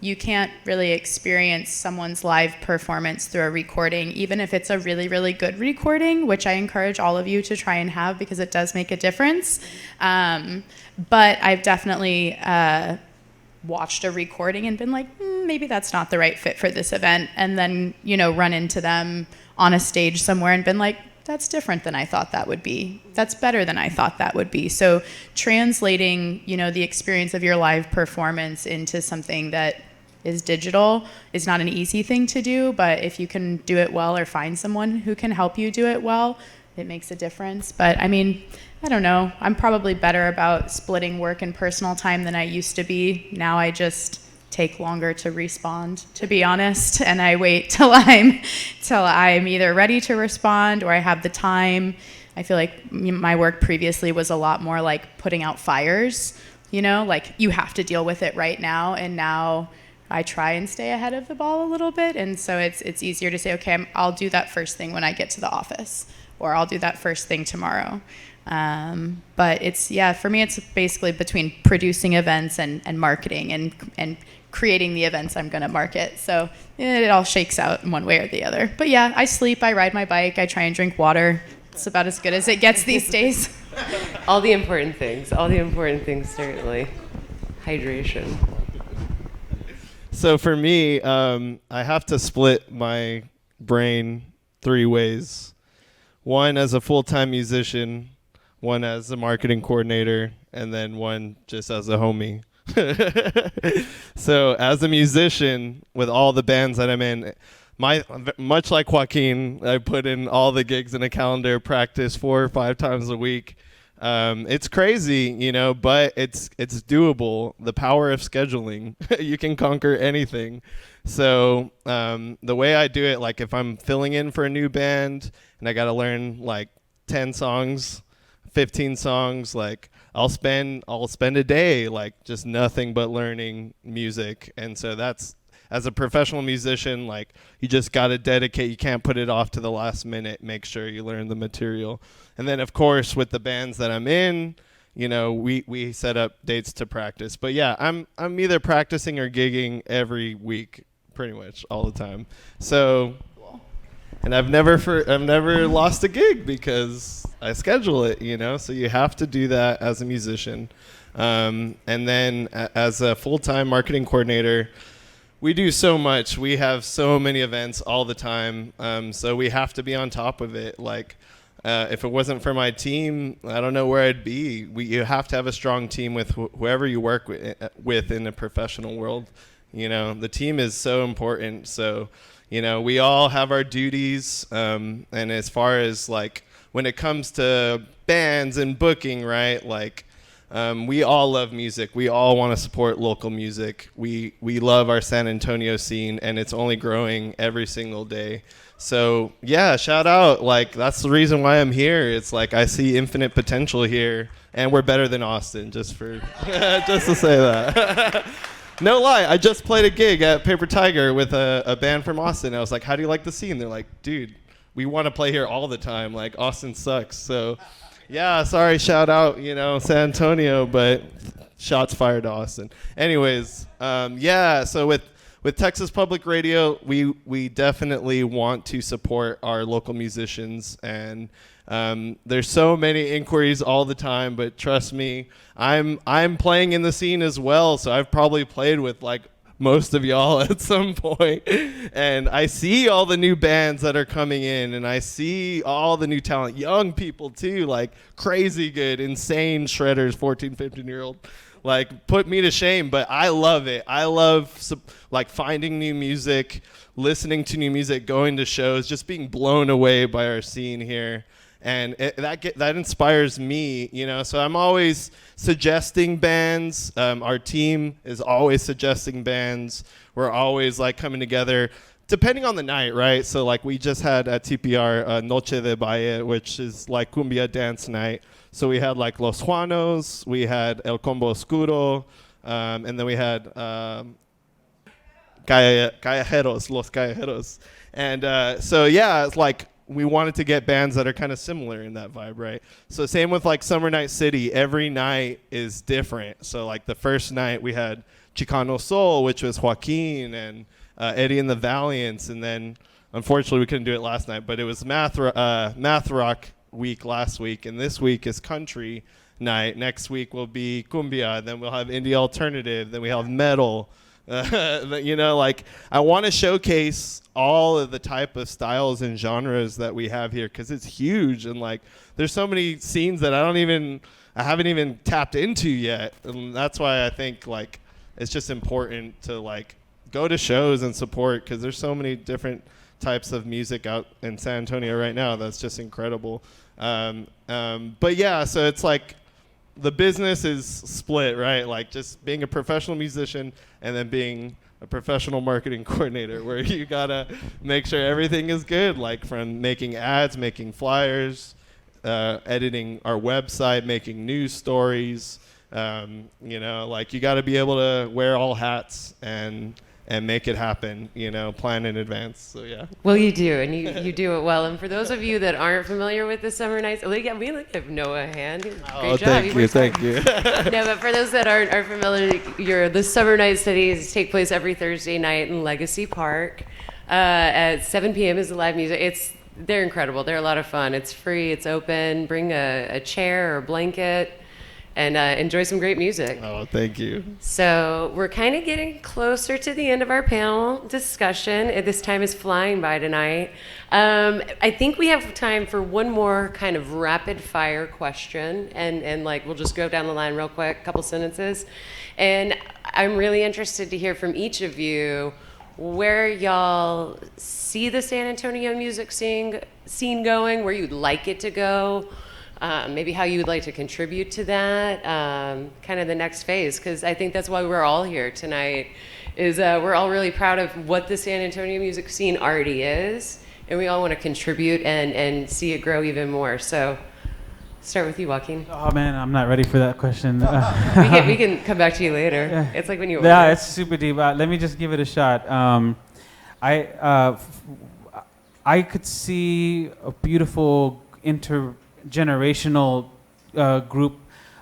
you can't really experience someone's live performance through a recording, even if it's a really, really good recording, which I encourage all of you to try and have because it does make a difference. But I've definitely watched a recording and been like, maybe that's not the right fit for this event. And then, you know, run into them on a stage somewhere and been like, that's different than I thought that would be. That's better than I thought that would be. So translating, you know, the experience of your live performance into something that is digital is not an easy thing to do, but if you can do it well or find someone who can help you do it well, it makes a difference. But I mean, I don't know. I'm probably better about splitting work and personal time than I used to be. Now I just take longer to respond, to be honest, and I wait till I'm either ready to respond or I have the time. I feel like my work previously was a lot more like putting out fires, you know, like you have to deal with it right now, and now I try and stay ahead of the ball a little bit, and so it's easier to say, okay, I'll do that first thing when I get to the office, or I'll do that first thing tomorrow. But it's, yeah, for me, it's basically between producing events and marketing and creating the events I'm going to market. So it all shakes out in one way or the other. But yeah, I sleep, I ride my bike, I try and drink water. It's about as good as it gets these days. All the important things, certainly. Hydration. So for me, I have to split my brain 3 ways. One as a full-time musician, one as a marketing coordinator, and then one just as a homie. So as a musician, with all the bands that I'm in, much like Joaquin, I put in all the gigs in a calendar, practice 4 or 5 times a week. It's crazy, you know, but it's doable. The power of scheduling. You can conquer anything. So the way I do it, like if I'm filling in for a new band and I got to learn like 10 songs, 15 songs, like I'll spend a day like just nothing but learning music. And so that's, as a professional musician, like you just got to dedicate. You can't put it off to the last minute. Make sure you learn the material. And then of course with the bands that I'm in, you know, we set up dates to practice. But yeah, I'm either practicing or gigging every week, pretty much all the time. So, and I've never lost a gig because I schedule it, you know. So you have to do that as a musician. And then as a full-time marketing coordinator, we do so much. We have so many events all the time. So we have to be on top of it. Like, if it wasn't for my team, I don't know where I'd be. You have to have a strong team with whoever you work with in the professional world. You know, the team is so important. So, you know, we all have our duties. And as far as like when it comes to bands and booking, right? Like, we all love music. We all want to support local music. We love our San Antonio scene, and it's only growing every single day. So yeah, shout out. Like that's the reason why I'm here. It's like I see infinite potential here, and we're better than Austin. Just to say that. No lie, I just played a gig at Paper Tiger with a band from Austin. I was like, how do you like the scene? They're like, dude, we want to play here all the time. Like Austin sucks. So yeah, sorry, shout out, you know, San Antonio, but shots fired to Austin. Anyways, yeah, so with Texas Public Radio, we definitely want to support our local musicians, and there's so many inquiries all the time, but trust me, I'm playing in the scene as well, so I've probably played with like most of y'all at some point, and I see all the new bands that are coming in, and I see all the new talent, young people too, like crazy good, insane shredders, 14, 15-year-old, like put me to shame, but I love it. I love like finding new music, listening to new music, going to shows, just being blown away by our scene here. And that inspires me, you know. So I'm always suggesting bands. Our team is always suggesting bands. We're always like coming together, depending on the night, right? So like we just had at TPR Noche de Baile, which is like cumbia dance night. So we had like Los Juanos, we had El Combo Oscuro, and then we had Callejeros, Los Callejeros. And so yeah, it's like we wanted to get bands that are kind of similar in that vibe, right? So same with like Summer Night City. Every night is different. So like the first night we had Chicano Soul, which was Joaquin and Eddie and the Valiants. And then unfortunately we couldn't do it last night, but it was math rock week last week. And this week is country night. Next week will be cumbia. Then we'll have indie alternative. Then we have metal. You know, like I want to showcase all of the type of styles and genres that we have here, because it's huge, and like there's so many scenes that I haven't even tapped into yet, and that's why I think like it's just important to like go to shows and support, because there's so many different types of music out in San Antonio right now that's just incredible. But yeah, so it's like the business is split, right? Like just being a professional musician and then being a professional marketing coordinator, where you gotta make sure everything is good, like from making ads, making flyers, editing our website, making news stories. You know, like you gotta be able to wear all hats and make it happen, you know, plan in advance. So yeah. Well, you do, and you do it well. And for those of you that aren't familiar with the Summer Nights, we give Noah a hand. Great job. Thank you. No, but for those that aren't familiar, the Summer Night Studies take place every Thursday night in Legacy Park. At 7 p.m. is the live music. They're incredible. They're a lot of fun. It's free. It's open. Bring a chair or a blanket. And enjoy some great music. Oh, thank you. So we're kind of getting closer to the end of our panel discussion. This time is flying by tonight. I think we have time for one more kind of rapid fire question. And like, we'll just go down the line real quick, a couple sentences. And I'm really interested to hear from each of you where y'all see the San Antonio music scene going, where you'd like it to go. Maybe how you would like to contribute to that, kind of the next phase, because I think that's why we're all here tonight, is we're all really proud of what the San Antonio music scene already is, and we all want to contribute and see it grow even more. So start with you, Joaquin. Oh man, I'm not ready for that question. We can come back to you later. Yeah. It's like when you Yeah, it's super deep. Let me just give it a shot. I could see a beautiful intergenerational group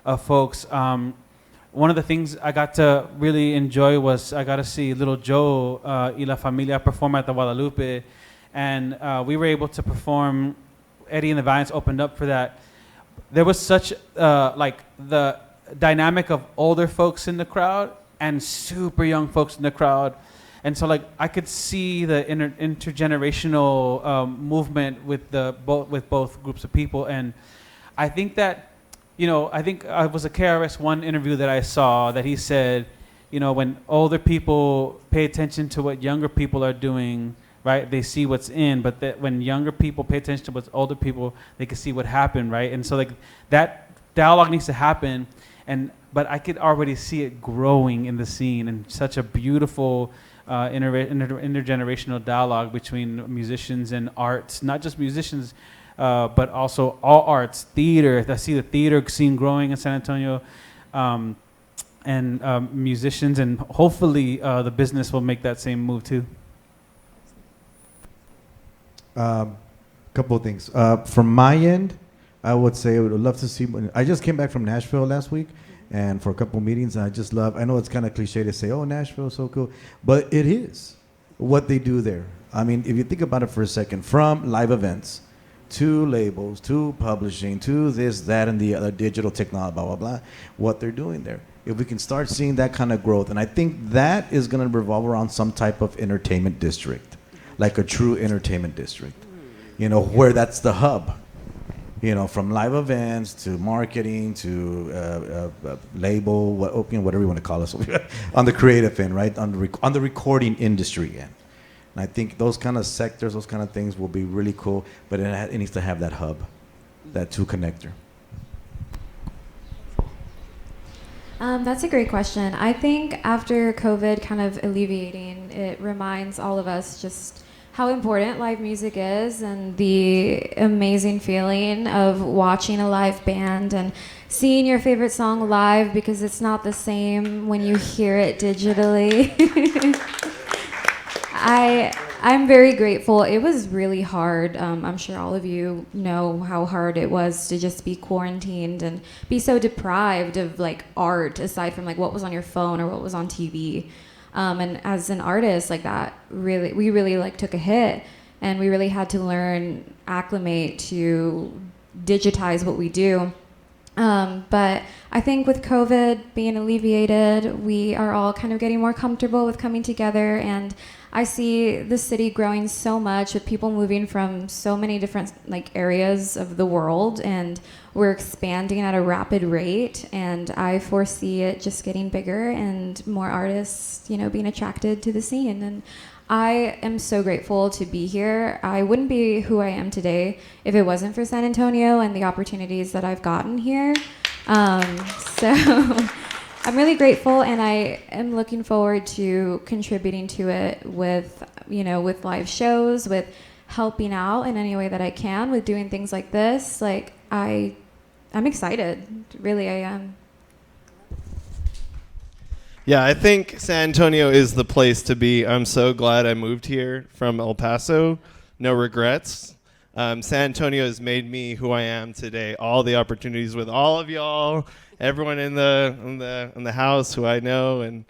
of folks. One of the things I got to really enjoy was I got to see Little Joe y La Familia perform at the Guadalupe, and we were able to perform. Eddie and the Valiants opened up for that. There was such like the dynamic of older folks in the crowd and super young folks in the crowd. And so, like, I could see the intergenerational movement with both groups of people, and I think that, you know, I think it was a KRS-One interview that I saw that he said, you know, when older people pay attention to what younger people are doing, right, they see what's in, but that when younger people pay attention to what older people, they can see what happened, right? And so, like, that dialogue needs to happen, but I could already see it growing in the scene, and such a beautiful intergenerational dialogue between musicians and arts, not just musicians, but also all arts, theater. I see the theater scene growing in San Antonio, and musicians, and hopefully the business will make that same move too. Couple of things. From my end, I would say I would love to see. I just came back from Nashville last week, and for a couple meetings, and I know it's kind of cliche to say, oh, Nashville is so cool, but it is what they do there. I mean, if you think about it for a second, from live events to labels to publishing to this, that, and the other digital technology, blah, blah, blah, what they're doing there. If we can start seeing that kind of growth, and I think that is going to revolve around some type of entertainment district, like a true entertainment district, you know, where that's the hub. You know, from live events to marketing to label, whatever you want to call us, on the creative end, right? On the recording industry end. And I think those kind of sectors, those kind of things will be really cool, but it needs to have that hub. that two connector? That's a great question. I think after COVID kind of alleviating, it reminds all of us just how important live music is and the amazing feeling of watching a live band and seeing your favorite song live, because it's not the same when you hear it digitally. I'm very grateful. It was really hard. I'm sure all of you know how hard it was to just be quarantined and be so deprived of like art, aside from like what was on your phone or what was on TV. And as an artist, like that, we really like took a hit, and we really had to learn, acclimate to digitize what we do. But I think with COVID being alleviated, we are all kind of getting more comfortable with coming together, and I see the city growing so much with people moving from so many different like areas of the world, and we're expanding at a rapid rate, and I foresee it just getting bigger and more artists, you know, being attracted to the scene. And I am so grateful to be here. I wouldn't be who I am today if it wasn't for San Antonio and the opportunities that I've gotten here. So I'm really grateful, and I am looking forward to contributing to it with, you know, with live shows, with helping out in any way that I can, with doing things like this. Like I'm excited. Really, I am. Yeah, I think San Antonio is the place to be. I'm so glad I moved here from El Paso. No regrets. San Antonio has made me who I am today. All the opportunities with all of y'all, everyone in the house who I know, and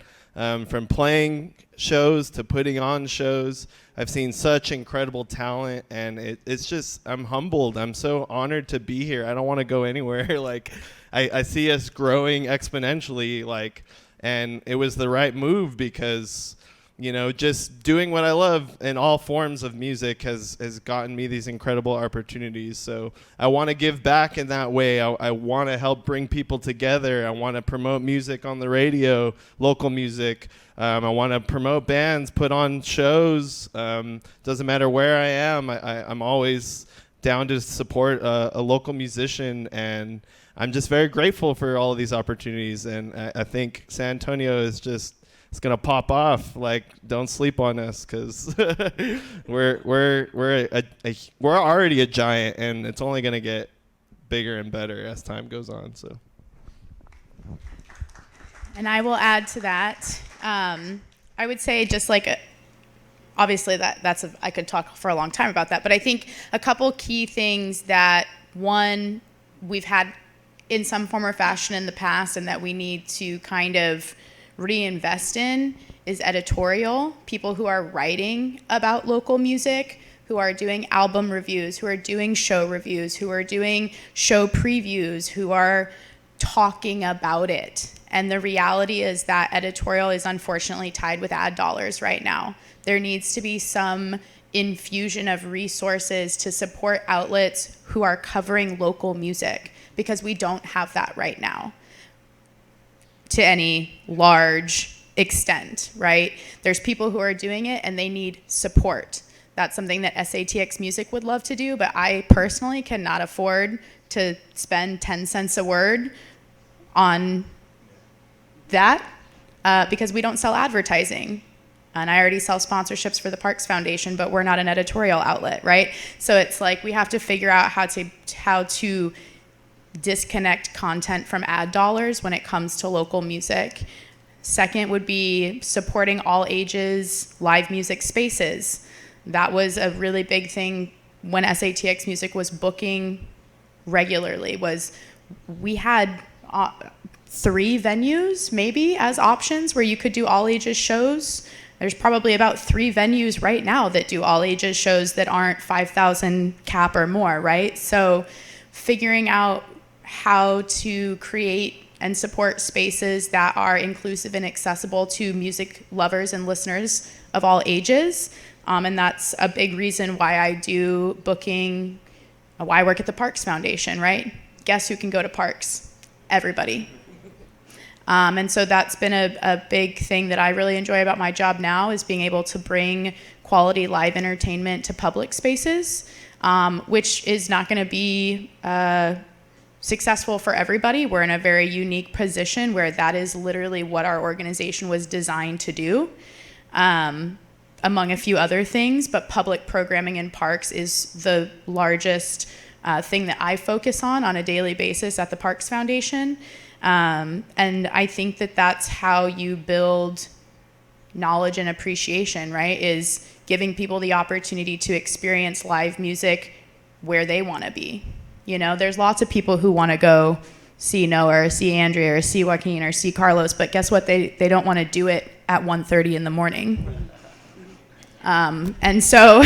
from playing shows to putting on shows, I've seen such incredible talent, and it's just, I'm humbled. I'm so honored to be here. I don't want to go anywhere. Like, I see us growing exponentially, like. And it was the right move because, you know, just doing what I love in all forms of music has gotten me these incredible opportunities. So I want to give back in that way. I want to help bring people together. I want to promote music on the radio, local music. I want to promote bands, put on shows. Doesn't matter where I am. I'm always down to support a local musician, and I'm just very grateful for all of these opportunities, and I think San Antonio is just, it's gonna pop off. Like, don't sleep on us, because we're already a giant, and it's only gonna get bigger and better as time goes on. So, and I will add to that. I would say just like obviously I could talk for a long time about that, but I think a couple key things that, one, we've had in some form or fashion in the past and that we need to kind of reinvest in is editorial. People who are writing about local music, who are doing album reviews, who are doing show reviews, who are doing show previews, who are talking about it. And the reality is that editorial is unfortunately tied with ad dollars right now. There needs to be some infusion of resources to support outlets who are covering local music, because we don't have that right now to any large extent, right? There's people who are doing it and they need support. That's something that SATX Music would love to do, but I personally cannot afford to spend 10 cents a word on that because we don't sell advertising. And I already sell sponsorships for the Parks Foundation, but we're not an editorial outlet, right? So it's like we have to figure out how to disconnect content from ad dollars when it comes to local music. Second would be supporting all ages live music spaces. That was a really big thing when SATX Music was booking regularly. Was we had 3 venues maybe as options where you could do all ages shows. There's probably about 3 venues right now that do all ages shows that aren't 5,000 cap or more, right? So figuring out how to create and support spaces that are inclusive and accessible to music lovers and listeners of all ages. And that's a big reason why I do booking, why I work at the Parks Foundation, right? Guess who can go to parks? Everybody. And so that's been a big thing that I really enjoy about my job now, is being able to bring quality live entertainment to public spaces. which is not going to be successful for everybody. We're in a very unique position where that is literally what our organization was designed to do, among a few other things. But public programming in parks is the largest thing that I focus on a daily basis at the Parks Foundation. And I think that that's how you build knowledge and appreciation, right? Is giving people the opportunity to experience live music where they want to be. You know, there's lots of people who want to go see Noah or see Andria or see Joaquin or see Carlos, but guess what? They don't want to do it at 1:30 in the morning. And so,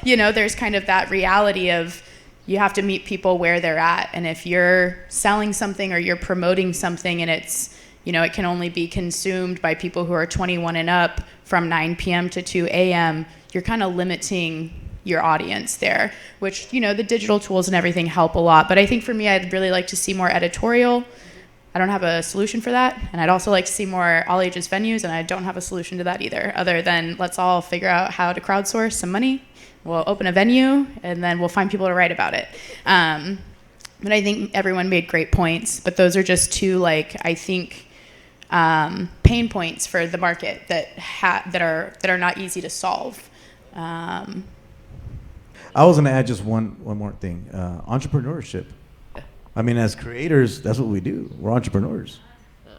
you know, there's kind of that reality of you have to meet people where they're at. And if you're selling something or you're promoting something and it's, you know, it can only be consumed by people who are 21 and up from 9 p.m. to 2 a.m., you're kind of limiting your audience there, which, you know, the digital tools and everything help a lot. But I think for me, I'd really like to see more editorial. I don't have a solution for that. And I'd also like to see more all ages venues, and I don't have a solution to that either, other than let's all figure out how to crowdsource some money. We'll open a venue, and then we'll find people to write about it. But I think everyone made great points, but those are just two, like, I think, pain points for the market that are not easy to solve. I was going to add just one more thing. Entrepreneurship. I mean, as creators, that's what we do. We're entrepreneurs.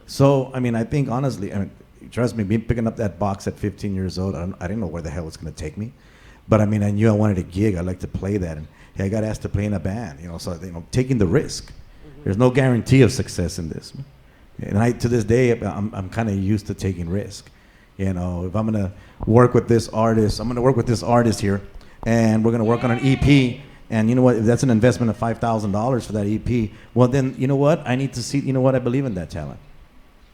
So, I mean, I think honestly, I mean, trust me, picking up that box at 15 years old, I didn't know where the hell it's going to take me. But I mean, I knew I wanted a gig. I like to play that. And hey, I got asked to play in a band, you know, so, you know, taking the risk. There's no guarantee of success in this. And to this day, I'm kind of used to taking risk. You know, if I'm going to work with this artist, I'm going to work with this artist here, and we're going to work on an EP. And you know what, if that's an investment of $5,000 for that EP, well then, you know what, I need to see, you know what, I believe in that talent.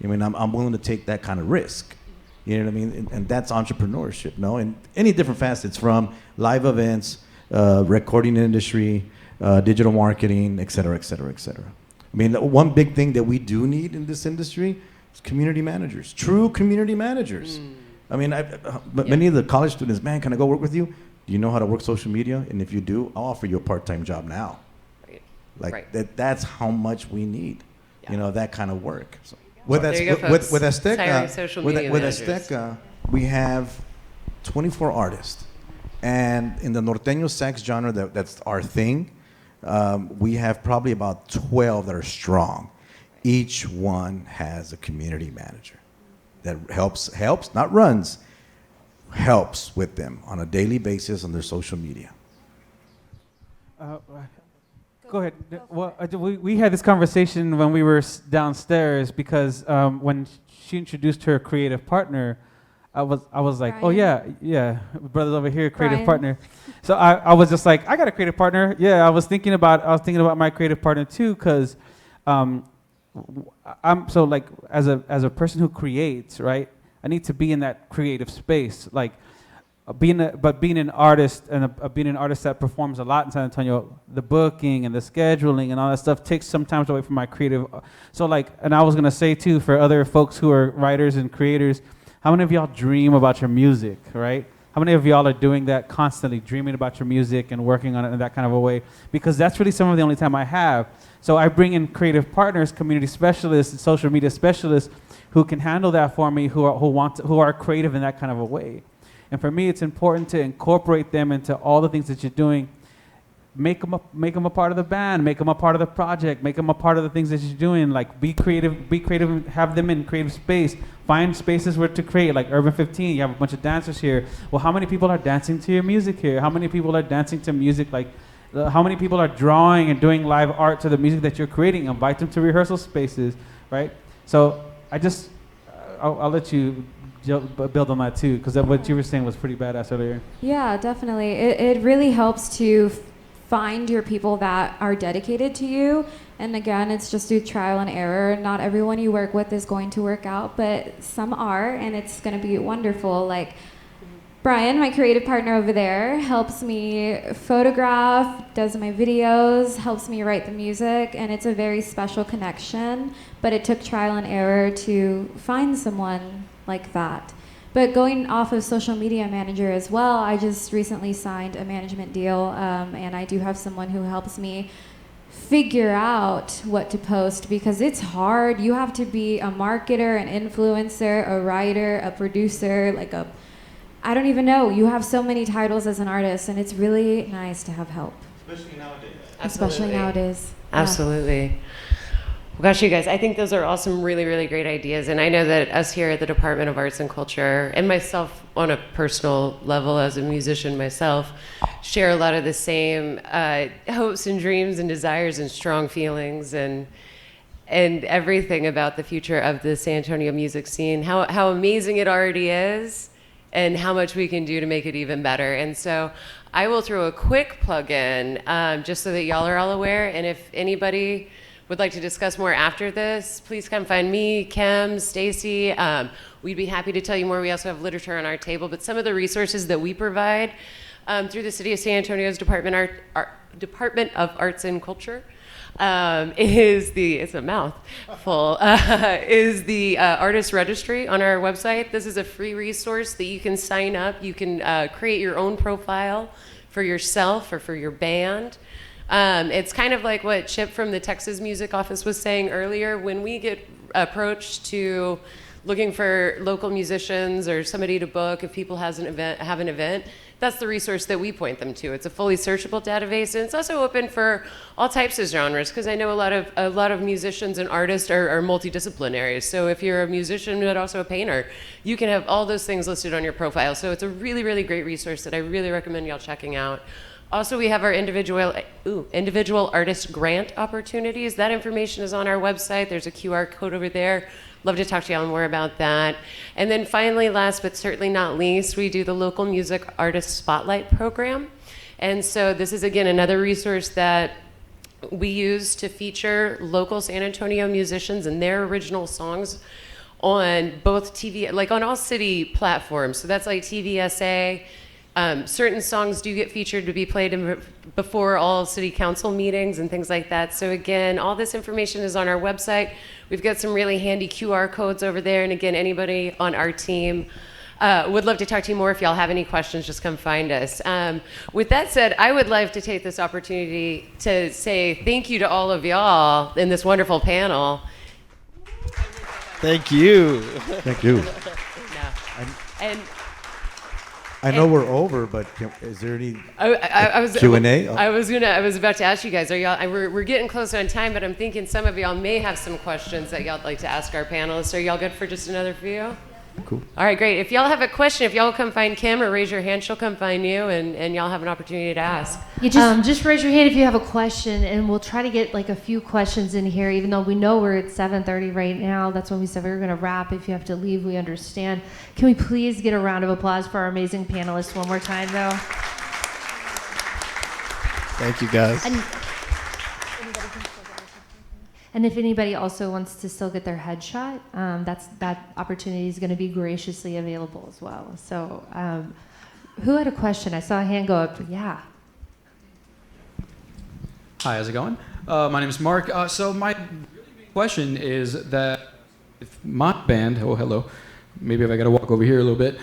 I mean, I'm willing to take that kind of risk. You know what I mean? And that's entrepreneurship, no? And any different facets, from live events, recording industry, digital marketing, et cetera, et cetera, et cetera. I mean, one big thing that we do need in this industry is community managers, true community managers. I mean, many of the college students, man, can I go work with you? Do you know how to work social media? And if you do, I'll offer you a part-time job now. Right. Like Right. That's how much we need, you know, that kind of work. So, With Azteca, social with media Azteca, we have 24 artists, and in the norteño sax genre, that's our thing. We have probably about 12 that are strong. Each one has a community manager that helps, not runs, helps with them on a daily basis on their social media. Go ahead. Well, we had this conversation when we were downstairs because when she introduced her creative partner, I was like, Brian. oh yeah, brother's over here, creative Brian. partner. So I was just like, I got a creative partner. Yeah, I was thinking about my creative partner too, because I'm so, like, as a person who creates, right? I need to be in that creative space, like being an artist and being an artist that performs a lot in San Antonio. The booking and the scheduling and all that stuff takes sometimes away from my creative. So, like, and I was gonna say too, for other folks who are writers and creators, how many of y'all dream about your music, right? How many of y'all are doing that constantly, dreaming about your music and working on it in that kind of a way? Because that's really some of the only time I have. So I bring in creative partners, community specialists, and social media specialists who can handle that for me, who are creative in that kind of a way. And for me, it's important to incorporate them into all the things that you're doing. Make them a part of the band, make them a part of the project, make them a part of the things that you're doing. Like, be creative, and have them in creative space. Find spaces where to create, like URBAN-15. You have a bunch of dancers here. Well, how many people are dancing to your music here? How many people are dancing to music? Like, how many people are drawing and doing live art to the music that you're creating? Invite them to rehearsal spaces, right? So I'll let you build on that too, because what you were saying was pretty badass earlier. Yeah, definitely. It really helps to find your people that are dedicated to you. And again, it's just through trial and error. Not everyone you work with is going to work out, but some are, and it's going to be wonderful. Like Brian, my creative partner over there, helps me photograph, does my videos, helps me write the music, and it's a very special connection. But it took trial and error to find someone like that. But going off of social media manager as well, I just recently signed a management deal, and I do have someone who helps me figure out what to post because it's hard. You have to be a marketer, an influencer, a writer, a producer, I don't even know. You have so many titles as an artist, and it's really nice to have help. Especially nowadays. Especially nowadays. Absolutely. Well, gosh, you guys, I think those are all some really, really great ideas. And I know that us here at the Department of Arts and Culture, and myself on a personal level as a musician myself, share a lot of the same hopes and dreams and desires and strong feelings and everything about the future of the San Antonio music scene, how amazing it already is, and how much we can do to make it even better. And so I will throw a quick plug in just so that y'all are all aware. And if anybody would like to discuss more after this, please come find me, Kim, Stacy. We'd be happy to tell you more. We also have literature on our table, but some of the resources that we provide through the City of San Antonio's Department of Arts and Culture is the artist registry on our website. This is a free resource that you can sign up. You can create your own profile for yourself or for your band. It's kind of like what Chip from the Texas Music Office was saying earlier. When we get approached to looking for local musicians or somebody to book, if people have an event, that's the resource that we point them to. It's a fully searchable database, and it's also open for all types of genres, because I know a lot of musicians and artists are multidisciplinary. So if you're a musician but also a painter, you can have all those things listed on your profile. So it's a really, really great resource that I really recommend y'all checking out. Also, we have our individual artist grant opportunities. That information is on our website. There's a QR code over there. Love to talk to y'all more about that. And then finally, last but certainly not least, we do the Local Music Artist Spotlight Program. And so this is, again, another resource that we use to feature local San Antonio musicians and their original songs on both TV, like on all city platforms. So that's like TVSA. Certain songs do get featured to be played before all city council meetings and things like that. So again, all this information is on our website. We've got some really handy QR codes over there. And again, anybody on our team would love to talk to you more. If y'all have any questions, just come find us. With that said, I would like to take this opportunity to say thank you to all of y'all in this wonderful panel. Thank you. Thank you. And I know we're over, but is there any I was Q&A? I was about to ask you guys. We're getting close on time, but I'm thinking some of y'all may have some questions that y'all would like to ask our panelists. Are y'all good for just another few? Cool. All right, great. If y'all have a question, if y'all will come find Kim or raise your hand, she'll come find you, and y'all have an opportunity to ask. You just raise your hand if you have a question, and we'll try to get like a few questions in here, even though we know we're at 7:30 right now. That's when we said we were going to wrap. If you have to leave, we understand. Can we please get a round of applause for our amazing panelists one more time, though? Thank you, guys. And if anybody also wants to still get their headshot, that opportunity is going to be graciously available as well. So who had a question? I saw a hand go up. Yeah. Hi, how's it going? My name is Mark. So my really big question is that if my band, oh, hello, maybe if I got to walk over here a little bit.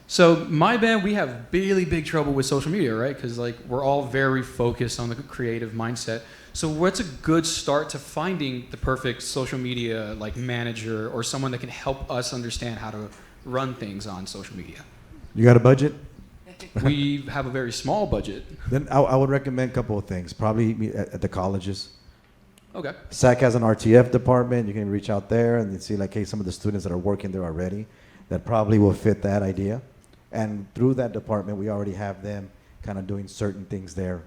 So my band, we have really big trouble with social media, right? Because like we're all very focused on the creative mindset. So what's a good start to finding the perfect social media like manager or someone that can help us understand how to run things on social media? You got a budget? We have a very small budget. Then I would recommend a couple of things. Probably at the colleges. Okay. SAC has an RTF department. You can reach out there and see like, hey, some of the students that are working there already that probably will fit that idea. And through that department, we already have them kind of doing certain things there.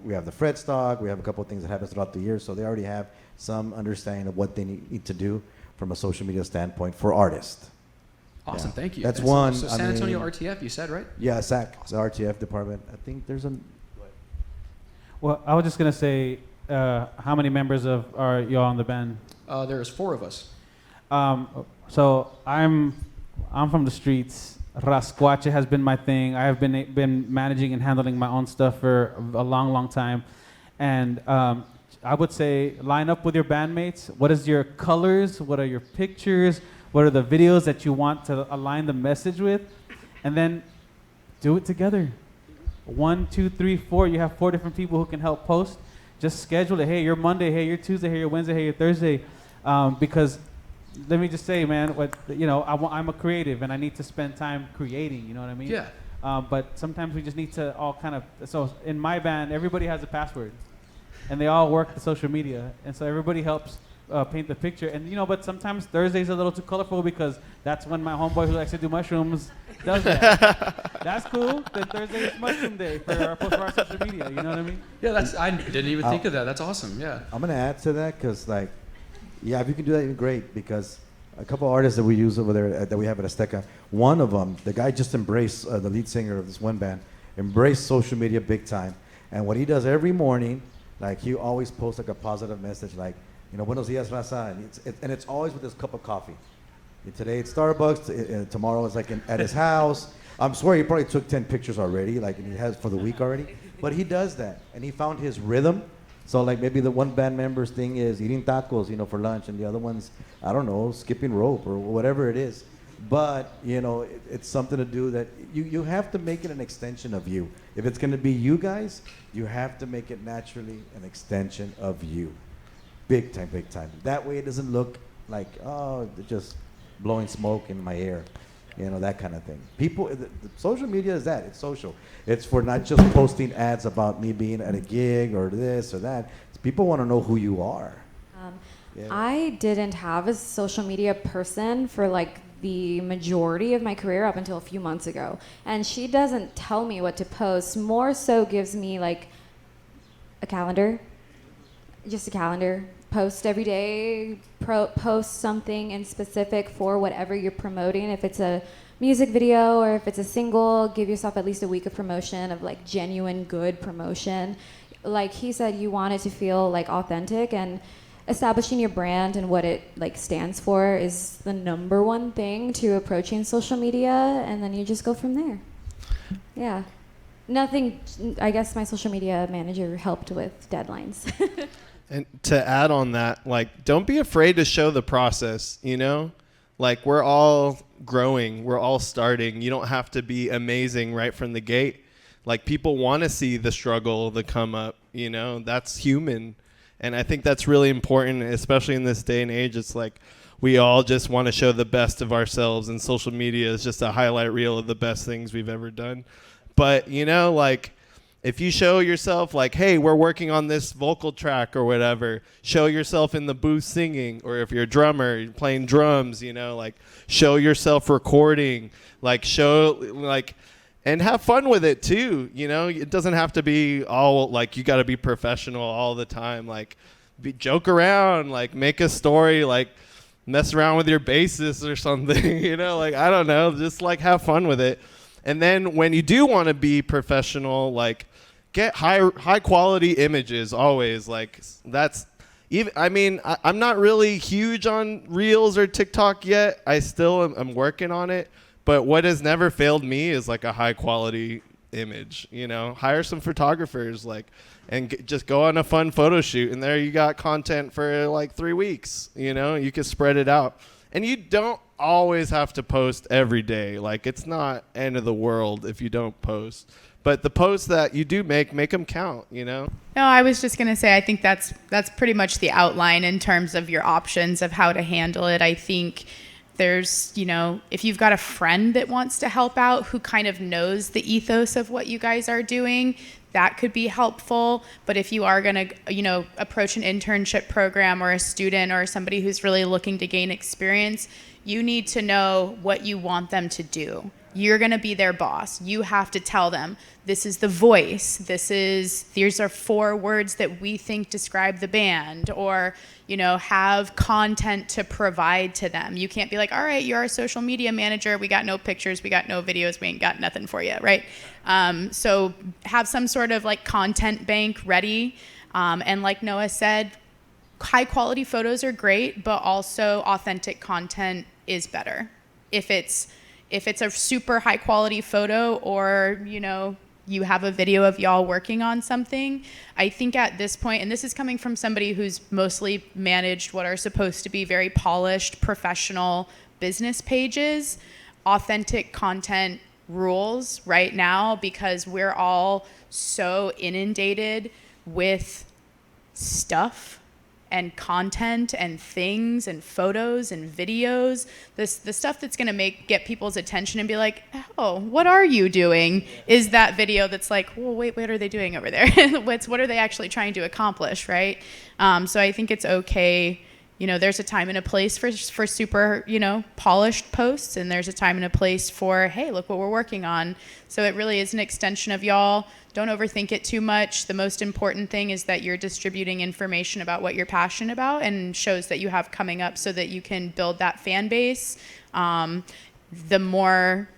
We have the Fred stock. We have a couple of things that happen throughout the year. So they already have some understanding of what they need to do from a social media standpoint for artists. Awesome, Yeah. Thank you. That's And one. So San Antonio RTF, you said, right? Yeah, SAC, the RTF department. I think there's a... Well, I was just gonna say, how many members are y'all in the band? There's 4 of us. So I'm from the streets. Rascuache has been my thing. I have been managing and handling my own stuff for a long, long time. And I would say line up with your bandmates. What is your colors? What are your pictures? What are the videos that you want to align the message with? And then do it together. 1, 2, 3, 4. You have 4 different people who can help post. Just schedule it. Hey, you're Monday. Hey, you're Tuesday. Hey, you're Wednesday. Hey, you're Thursday. Because let me just say, man, I'm a creative and I need to spend time creating. You know what I mean? Yeah. But sometimes we just need to all kind of. So in my band, everybody has a password, and they all work the social media, and so everybody helps paint the picture. And but sometimes Thursday's a little too colorful because that's when my homeboy who likes to do mushrooms does that. That's cool. Then Thursday is mushroom day for our social media. You know what I mean? Yeah, I didn't even think of that. That's awesome. Yeah. I'm gonna add to that because, if you can do that, great. Because a couple of artists that we use over there that we have at Azteca, one of them, the guy just embraced, the lead singer of this one band, embraced social media big time. And what he does every morning, he always posts a positive message, buenos dias, raza, and it's always with his cup of coffee. Today it's Starbucks, tomorrow it's at his house. I'm swear he probably took 10 pictures already, and he has for the week already. But he does that, and he found his rhythm. So maybe the one band member's thing is eating tacos, for lunch, and the other one's, I don't know, skipping rope or whatever it is. But, it's something to do that you have to make it an extension of you. If it's going to be you guys, you have to make it naturally an extension of you. Big time, big time. That way it doesn't look like, just blowing smoke in my ear. That kind of thing. The social media is that. It's social. It's for not just posting ads about me being at a gig or this or that. People want to know who you are. I didn't have a social media person for the majority of my career up until a few months ago. And she doesn't tell me what to post, more so gives me a calendar. Just a calendar. Post every day, post something in specific for whatever you're promoting. If it's a music video or if it's a single, give yourself at least a week of promotion of genuine good promotion. Like he said, you want it to feel authentic, and establishing your brand and what it stands for is the number one thing to approaching social media, and then you just go from there. Yeah. Nothing, I guess my social media manager helped with deadlines. And to add on that, don't be afraid to show the process, we're all growing, we're all starting. You don't have to be amazing right from the gate. People want to see the struggle, the come up, that's human. And I think that's really important, especially in this day and age. It's we all just want to show the best of ourselves, and social media is just a highlight reel of the best things we've ever done. But, if you show yourself hey, we're working on this vocal track or whatever, show yourself in the booth singing, or if you're a drummer, you're playing drums, show yourself recording, and have fun with it too. It doesn't have to be all you got to be professional all the time. Joke around, make a story, mess around with your bassist or something, I don't know, just have fun with it. And then when you do want to be professional, get high quality images always. That's even. I'm not really huge on Reels or TikTok yet. I still am working on it. But what has never failed me is a high quality image. Hire some photographers and just go on a fun photo shoot, and there you got content for 3 weeks. You can spread it out, and you don't always have to post every day. It's not end of the world if you don't post. But the posts that you do make them count, No, I was just going to say, I think that's pretty much the outline in terms of your options of how to handle it. I think there's, if you've got a friend that wants to help out who kind of knows the ethos of what you guys are doing, that could be helpful. But if you are going to, approach an internship program or a student or somebody who's really looking to gain experience, you need to know what you want them to do. You're going to be their boss. You have to tell them, this is the voice. These are 4 words that we think describe the band, or, have content to provide to them. You can't be all right, you're our social media manager. We got no pictures. We got no videos. We ain't got nothing for you. Right. So have some sort of content bank ready. And like Noah said, high quality photos are great, but also authentic content is better. If it's a super high quality photo, or, you have a video of y'all working on something, I think at this point, and this is coming from somebody who's mostly managed what are supposed to be very polished, professional business pages, authentic content rules right now, because we're all so inundated with stuff and content and things and photos and videos, the stuff that's going to get people's attention and be like, oh, what are you doing? Is that video that's like, well, wait, what are they doing over there? What are they actually trying to accomplish, right? So I think it's okay. There's a time and a place for super, polished posts, and there's a time and a place for, hey, look what we're working on. So it really is an extension of y'all. Don't overthink it too much. The most important thing is that you're distributing information about what you're passionate about and shows that you have coming up so that you can build that fan base. The more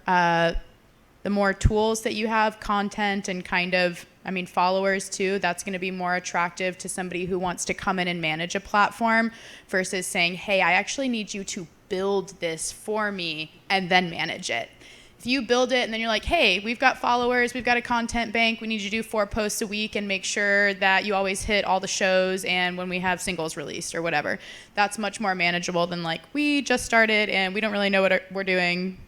tools that you have, content and followers too, that's going to be more attractive to somebody who wants to come in and manage a platform versus saying, hey, I actually need you to build this for me and then manage it. If you build it and then you're like, hey, we've got followers, we've got a content bank, we need you to do 4 posts a week and make sure that you always hit all the shows and when we have singles released or whatever, that's much more manageable than like, we just started and we don't really know what we're doing.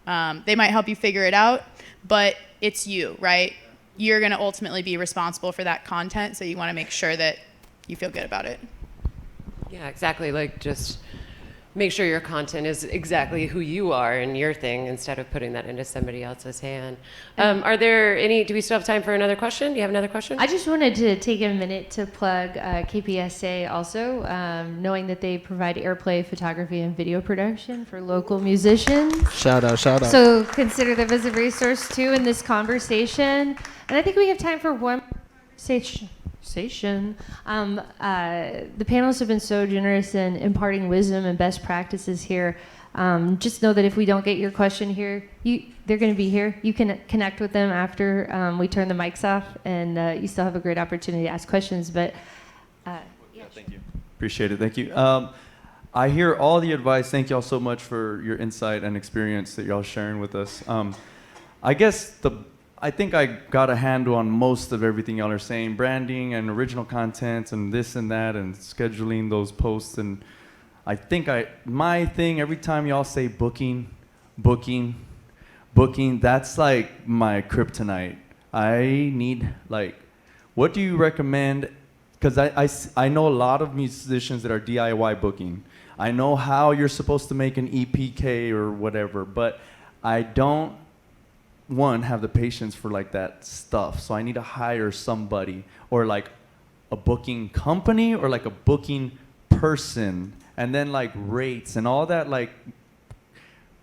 They might help you figure it out, but it's you, right? You're going to ultimately be responsible for that content, so you want to make sure that you feel good about it. Yeah, exactly. Like, just make sure your content is exactly who you are and your thing instead of putting that into somebody else's hand. Are there do we still have time for another question? Do you have another question? I just wanted to take a minute to plug KPSA also, knowing that they provide airplay, photography, and video production for local musicians. Shout out. So consider them as a resource too in this conversation. And I think we have time for one conversation. The panelists have been so generous in imparting wisdom and best practices here. Just know that if we don't get your question here, they're going to be here. You can connect with them after we turn the mics off, and you still have a great opportunity to ask questions. But thank you. Appreciate it. Thank you. I hear all the advice. Thank y'all so much for your insight and experience that y'all sharing with us. I think I got a handle on most of everything y'all are saying, branding and original content and this and that and scheduling those posts. And I think my thing, every time y'all say booking, that's like my kryptonite. I need, what do you recommend? Because I know a lot of musicians that are DIY booking. I know how you're supposed to make an EPK or whatever, but I don't have the patience for that stuff. So I need to hire somebody or a booking company or a booking person, and then rates and all that,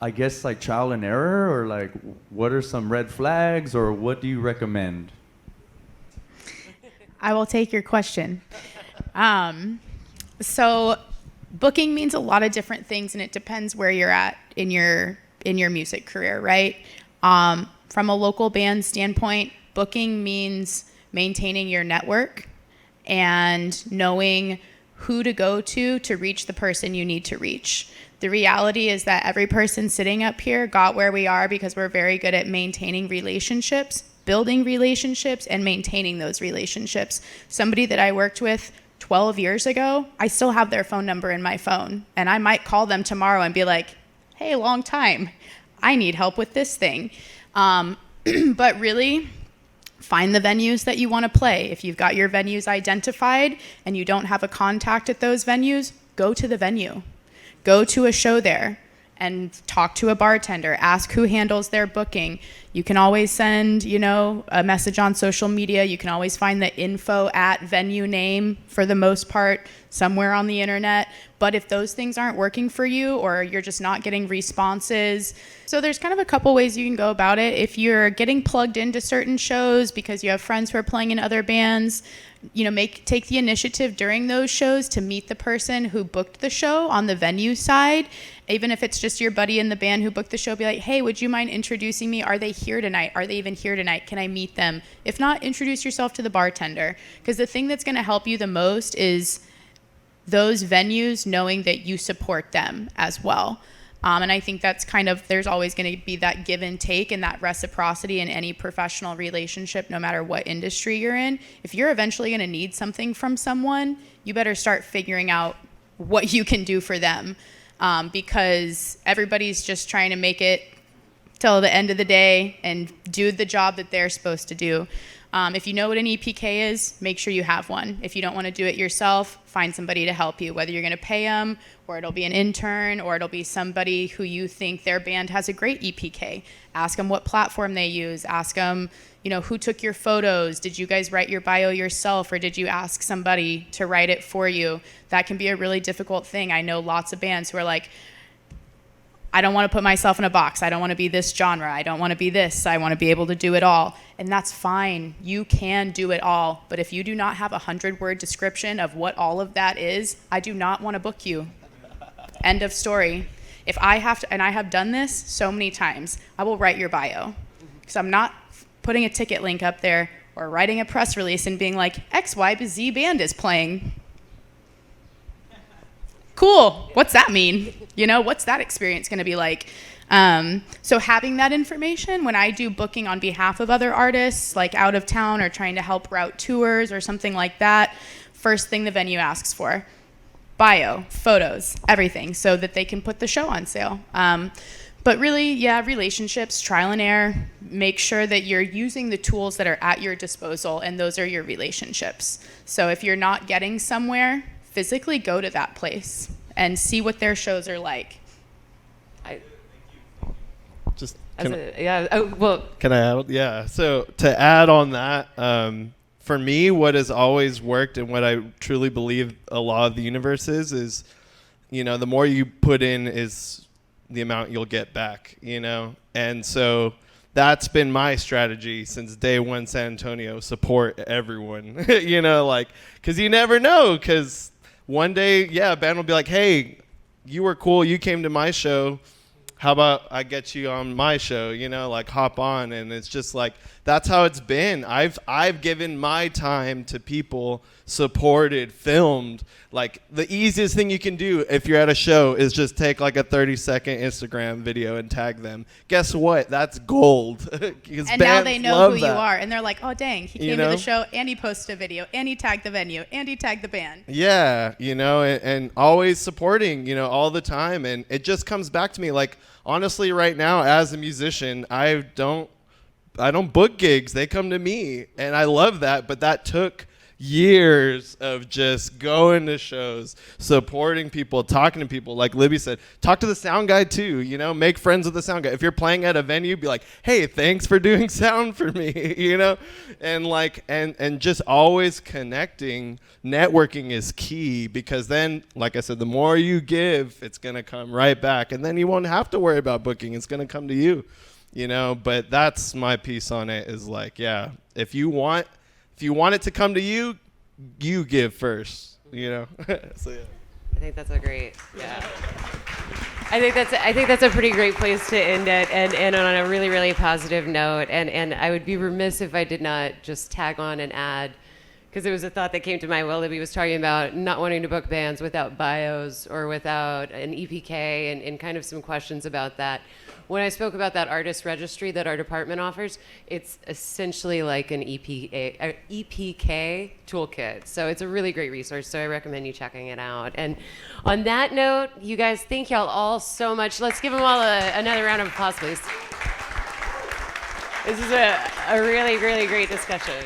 I guess trial and error, or what are some red flags, or what do you recommend? I will take your question. So booking means a lot of different things, and it depends where you're at in your music career, right? From a local band standpoint, booking means maintaining your network and knowing who to go to reach the person you need to reach. The reality is that every person sitting up here got where we are because we're very good at maintaining relationships, building relationships, and maintaining those relationships. Somebody that I worked with 12 years ago, I still have their phone number in my phone, and I might call them tomorrow and be like, hey, long time, I need help with this thing. But really, find the venues that you want to play. If you've got your venues identified and you don't have a contact at those venues, go to the venue. Go to a show there and talk to a bartender. Ask who handles their booking. You can always send, a message on social media. You can always find the info at venue name for the most part somewhere on the internet. But if those things aren't working for you, or you're just not getting responses, so there's kind of a couple ways you can go about it. If you're getting plugged into certain shows because you have friends who are playing in other bands, take the initiative during those shows to meet the person who booked the show on the venue side. Even if it's just your buddy in the band who booked the show, be like, hey, would you mind introducing me? Are they here tonight? Are they even here tonight? Can I meet them? If not, introduce yourself to the bartender. Because the thing that's going to help you the most is those venues knowing that you support them as well. And I think that's there's always going to be that give and take and that reciprocity in any professional relationship, no matter what industry you're in. If you're eventually going to need something from someone, you better start figuring out what you can do for them. because everybody's just trying to make it till the end of the day and do the job that they're supposed to do. If you know what an EPK is, make sure you have one. If you don't want to do it yourself, find somebody to help you, whether you're going to pay them, or it'll be an intern, or it'll be somebody who you think their band has a great EPK. Ask them what platform they use. Ask them, who took your photos? Did you guys write your bio yourself, or did you ask somebody to write it for you? That can be a really difficult thing. I know lots of bands who are like, I don't want to put myself in a box. I don't want to be this genre. I don't want to be this. I want to be able to do it all. And that's fine. You can do it all. But if you do not have a 100-word description of what all of that is, I do not want to book you. End of story. If I have to, and I have done this so many times, I will write your bio. Because I'm not putting a ticket link up there or writing a press release and being like, XYZ band is playing. Cool. What's that mean? What's that experience going to be like? So having that information when I do booking on behalf of other artists, like out of town or trying to help route tours or something like that, first thing the venue asks for, bio, photos, everything, so that they can put the show on sale. But really, relationships, trial and error, make sure that you're using the tools that are at your disposal, and those are your relationships. So if you're not getting somewhere, physically go to that place and see what their shows are like. Can I add? Yeah. So to add on that, for me, what has always worked and what I truly believe a law of the universe is, the more you put in is the amount you'll get back, And so that's been my strategy since day one, San Antonio, support everyone, because you never know, because one day, a band will be like, hey, you were cool. You came to my show. How about I get you on my show, hop on. And it's just like, that's how it's been. I've given my time to people, supported, filmed. Like, the easiest thing you can do if you're at a show is just take like a 30-second Instagram video and tag them. Guess what? That's gold. And now they know who you are. And they're like, oh, dang, he came to the show and he posted a video and he tagged the venue and he tagged the band. Yeah, and always supporting, all the time. And it just comes back to me, like, honestly, right now, as a musician, I don't book gigs. They come to me, and I love that. But that took years of just going to shows, supporting people, talking to people. Like Libby said, talk to the sound guy too. Make friends with the sound guy. If you're playing at a venue, be like, hey, thanks for doing sound for me. And just always connecting. Networking is key, because then, like I said, the more you give, it's gonna come right back, and then you won't have to worry about booking. It's gonna come to you. But that's my piece on it, is like, if you want it to come to you, you give first, So, yeah. I think that's a great, I think that's a pretty great place to end it, and on a really, really positive note. And I would be remiss if I did not just tag on and add, because it was a thought that came to mind while Libby was talking about not wanting to book bands without bios or without an EPK, and kind of some questions about that. When I spoke about that artist registry that our department offers, it's essentially like an EPK toolkit. So it's a really great resource, so I recommend you checking it out. And on that note, you guys, thank y'all all so much. Let's give them all another round of applause, please. This is a really, really great discussion.